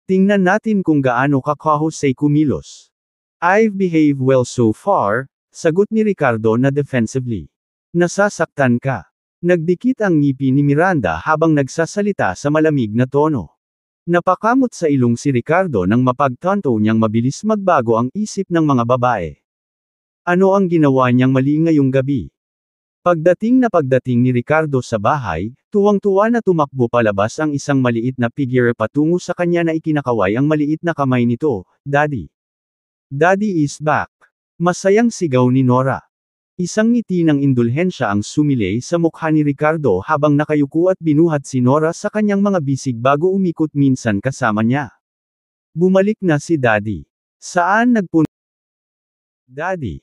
Tingnan natin kung gaano ka kahusay kumilos. I've behaved well so far, sagot ni Ricardo na defensively. Nasasaktan ka. Nagdikit ang ngipin ni Miranda habang nagsasalita sa malamig na tono. Napakamot sa ilong si Ricardo nang mapagtanto niyang mabilis magbago ang isip ng mga babae. Ano ang ginawa niyang mali ngayong gabi? Pagdating ni Ricardo sa bahay, tuwang-tuwa na tumakbo palabas ang isang maliit na figure patungo sa kanya na ikinakaway ang maliit na kamay nito, Daddy. Daddy is back. Masayang sigaw ni Nora. Isang ngiti ng indulhensya ang sumilay sa mukha ni Ricardo habang nakayuko at binuhat si Nora sa kanyang mga bisig bago umikot minsan kasama niya. Bumalik na si Daddy. Saan nagpunta? Daddy.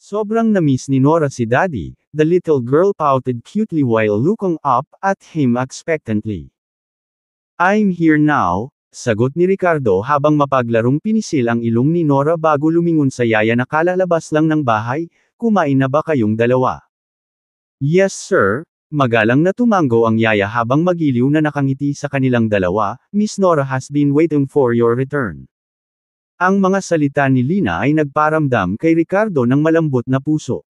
Sobrang na-miss ni Nora si Daddy, the little girl pouted cutely while looking up at him expectantly. I'm here now, sagot ni Ricardo habang mapaglarong pinisil ang ilong ni Nora bago lumingon sa yaya na kalalabas lang ng bahay, kumain na ba kayong dalawa? Yes sir, magalang na tumango ang yaya habang magiliw na nakangiti sa kanilang dalawa, Miss Nora has been waiting for your return. Ang mga salita ni Lina ay nagparamdam kay Ricardo ng malambot na puso.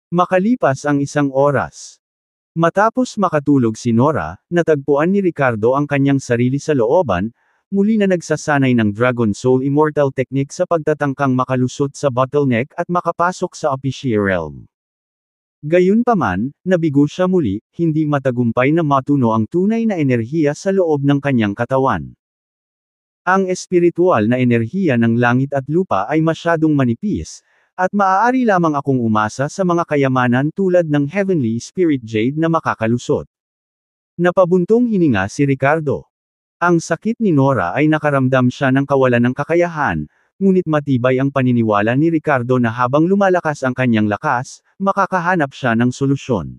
Makalipas ang isang oras. Matapos makatulog si Nora, natagpuan ni Ricardo ang kanyang sarili sa looban, muli na nagsasanay ng Dragon Soul Immortal Technique sa pagtatangkang makalusot sa bottleneck at makapasok sa Officia Realm. Gayunpaman, nabigo siya muli, hindi matagumpay na matuno ang tunay na enerhiya sa loob ng kanyang katawan. Ang espiritual na enerhiya ng langit at lupa ay masyadong manipis, at maaari lamang akong umasa sa mga kayamanan tulad ng Heavenly Spirit Jade na makakalusot. Napabuntong hininga si Ricardo. Ang sakit ni Nora ay nakaramdam siya ng kawalan ng kakayahan, ngunit matibay ang paniniwala ni Ricardo na habang lumalakas ang kanyang lakas, makakahanap siya ng solusyon.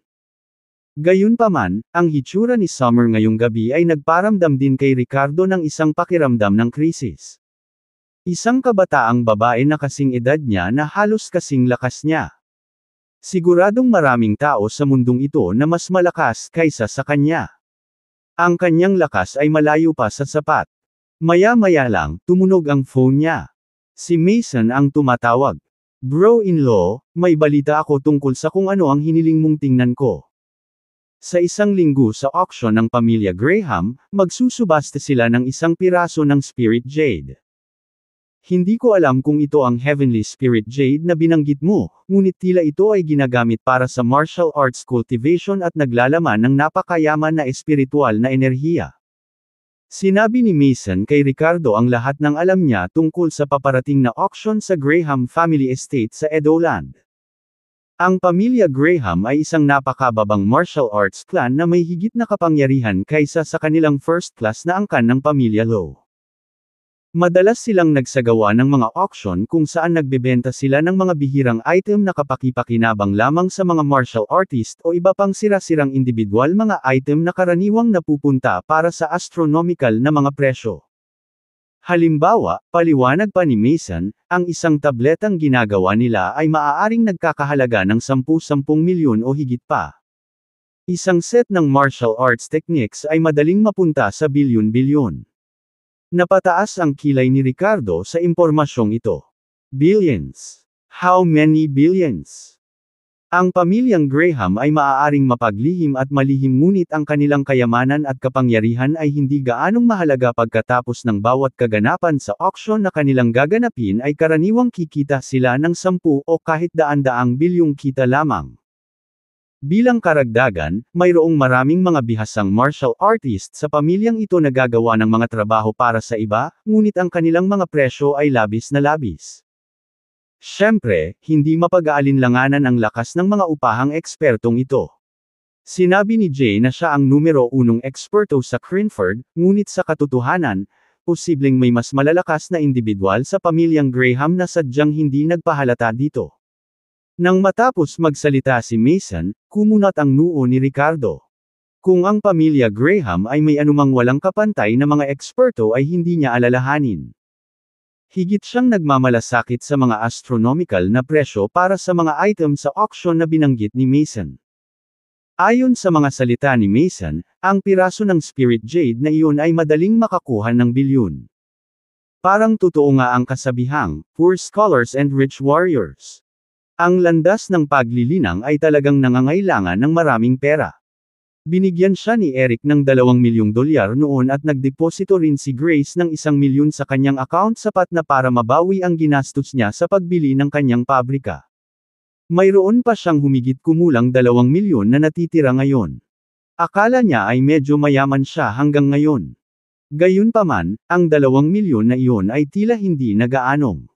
Gayunpaman, ang hitsura ni Summer ngayong gabi ay nagparamdam din kay Ricardo ng isang pakiramdam ng krisis. Isang kabataang babae na kasing edad niya na halos kasing lakas niya. Siguradong maraming tao sa mundong ito na mas malakas kaysa sa kanya. Ang kanyang lakas ay malayo pa sa sapat. Maya-maya lang, tumunog ang phone niya. Si Mason ang tumatawag. Bro-in-law, may balita ako tungkol sa kung ano ang hiniling mong tingnan ko. Sa isang linggo sa auction ng pamilya Graham, magsusubasta sila ng isang piraso ng Spirit Jade. Hindi ko alam kung ito ang Heavenly Spirit Jade na binanggit mo, ngunit tila ito ay ginagamit para sa martial arts cultivation at naglalaman ng napakayaman na espiritual na enerhiya. Sinabi ni Mason kay Ricardo ang lahat ng alam niya tungkol sa paparating na auction sa Graham Family Estate sa Edoland. Ang pamilya Graham ay isang napakababang martial arts clan na may higit na kapangyarihan kaysa sa kanilang first class na angkan ng pamilya Low. Madalas silang nagsagawa ng mga auction kung saan nagbebenta sila ng mga bihirang item na kapaki-pakinabang lamang sa mga martial artist o iba pang sira-sirang individual mga item na karaniwang napupunta para sa astronomical na mga presyo. Halimbawa, paliwanag pa ni Mason, ang isang tabletang ginagawa nila ay maaaring nagkakahalaga ng 10 milyon o higit pa. Isang set ng martial arts techniques ay madaling mapunta sa bilyon-bilyon. Napataas ang kilay ni Ricardo sa impormasyong ito. Billions. How many billions? Ang pamilyang Graham ay maaaring mapaglihim at malihim, ngunit ang kanilang kayamanan at kapangyarihan ay hindi gaanong mahalaga pagkatapos ng bawat kaganapan sa auction na kanilang gaganapin ay karaniwang kikita sila ng 10 o kahit daan-daang bilyong kita lamang. Bilang karagdagan, mayroong maraming mga bihasang martial artists sa pamilyang ito na gagawa ng mga trabaho para sa iba, ngunit ang kanilang mga presyo ay labis na labis. Siyempre, hindi mapag-aalinlanganan ang lakas ng mga upahang ekspertong ito. Sinabi ni Jay na siya ang numero 1 eksperto sa Crinford, ngunit sa katotohanan, posibleng may mas malalakas na individual sa pamilyang Graham na sadyang hindi nagpahalata dito. Nang matapos magsalita si Mason, kumunat ang noo ni Ricardo. Kung ang pamilya Graham ay may anumang walang kapantay na mga eksperto ay hindi niya alalahanin. Higit siyang nagmamalasakit sa mga astronomical na presyo para sa mga item sa auction na binanggit ni Mason. Ayon sa mga salita ni Mason, ang piraso ng Spirit Jade na iyon ay madaling makakuha ng bilyon. Parang totoo nga ang kasabihang, poor scholars and rich warriors. Ang landas ng paglilinang ay talagang nangangailangan ng maraming pera. Binigyan siya ni Eric ng $2 milyong noon at nagdeposito rin si Grace ng 1 milyon sa kanyang account, sapat na para mabawi ang ginastos niya sa pagbili ng kanyang pabrika. Mayroon pa siyang humigit kumulang 2 milyon na natitira ngayon. Akala niya ay medyo mayaman siya hanggang ngayon. Gayunpaman, ang 2 milyon na iyon ay tila hindi na gaanong.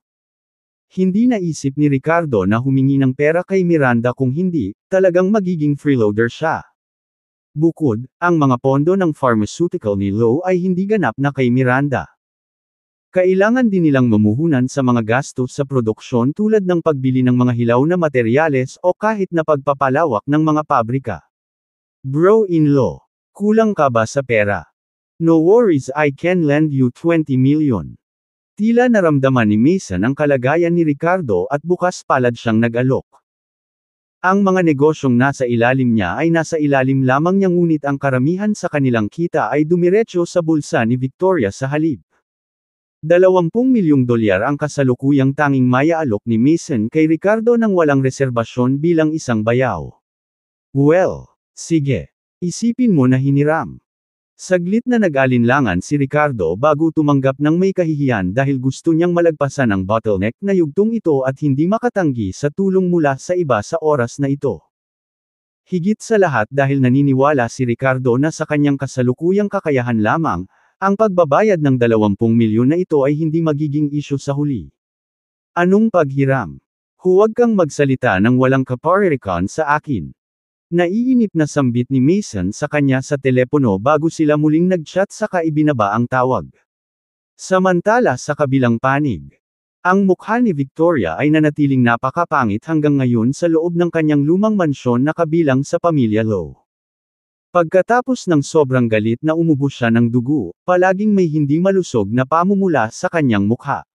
Hindi naisip ni Ricardo na humingi ng pera kay Miranda, kung hindi, talagang magiging freeloader siya. Bukod, ang mga pondo ng pharmaceutical ni Lo ay hindi ganap na kay Miranda. Kailangan din nilang mamuhunan sa mga gastos sa produksyon tulad ng pagbili ng mga hilaw na materyales o kahit na pagpapalawak ng mga pabrika. Bro-in-law, kulang ka ba sa pera? No worries, I can lend you 20 million. Tila naramdaman ni Mason ang kalagayan ni Ricardo at bukas palad siyang nag-alok. Ang mga negosyong nasa ilalim niya ay nasa ilalim lamang niya, ngunit ang karamihan sa kanilang kita ay dumiretso sa bulsa ni Victoria sa halip. $20 milyong ang kasalukuyang tanging maiaalok ni Mason kay Ricardo nang walang reserbasyon bilang isang bayaw. Well, sige. Isipin mo na hiniram. Saglit na nag-alinlangan si Ricardo bago tumanggap ng may kahihiyan dahil gusto niyang malagpasan ang bottleneck na yugtong ito at hindi makatanggi sa tulong mula sa iba sa oras na ito. Higit sa lahat dahil naniniwala si Ricardo na sa kanyang kasalukuyang kakayahan lamang, ang pagbabayad ng 20 milyon na ito ay hindi magiging isyu sa huli. Anong paghiram? Huwag kang magsalita ng walang kaparirikan sa akin. Naiinip na sambit ni Mason sa kanya sa telepono bago sila muling nag-chat saka ibinaba ang tawag. Samantala sa kabilang panig, ang mukha ni Victoria ay nanatiling napakapangit hanggang ngayon sa loob ng kanyang lumang mansyon na kabilang sa pamilya Lo. Pagkatapos ng sobrang galit na umubos siya ng dugo, palaging may hindi malusog na pamumula sa kanyang mukha.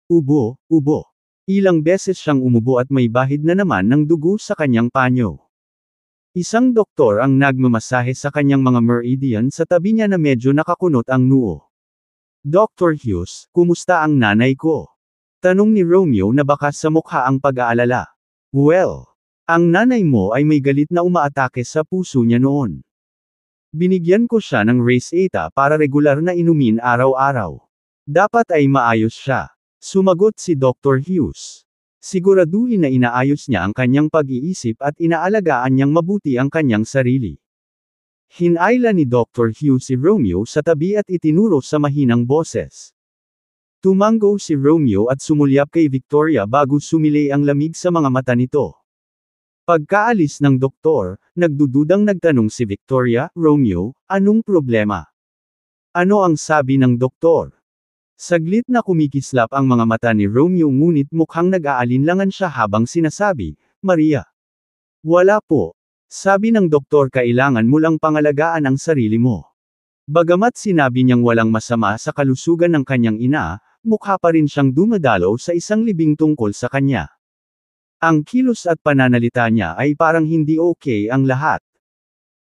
Ubo, ubo. Ilang beses siyang umubo at may bahid na naman ng dugo sa kanyang panyo. Isang doktor ang nagmamasahe sa kanyang mga meridian sa tabi niya na medyo nakakunot ang noo. Dr. Hughes, kumusta ang nanay ko? Tanong ni Romeo na baka sa mukha ang pag-aalala. Well, ang nanay mo ay may galit na umaatake sa puso niya noon. Binigyan ko siya ng Race Eta para regular na inumin araw-araw. Dapat ay maayos siya. Sumagot si Dr. Hughes. Siguraduhin na inaayos niya ang kanyang pag-iisip at inaalagaan niyang mabuti ang kanyang sarili. Hinayla ni Dr. Hughes si Romeo sa tabi at itinuro sa mahinang boses. Tumango si Romeo at sumulyap kay Victoria bago sumilay ang lamig sa mga mata nito. Pagkaalis ng doktor, nagdududang nagtanong si Victoria, Romeo, anong problema? Ano ang sabi ng doktor? Saglit na kumikislap ang mga mata ni Romeo, ngunit mukhang nag-aalinlangan siya habang sinasabi, Maria. Wala po. Sabi ng doktor, kailangan mo lang pangalagaan ang sarili mo. Bagamat sinabi niyang walang masama sa kalusugan ng kanyang ina, mukha pa rin siyang dumadalaw sa isang libing tungkol sa kanya. Ang kilos at pananalita niya ay parang hindi okay ang lahat.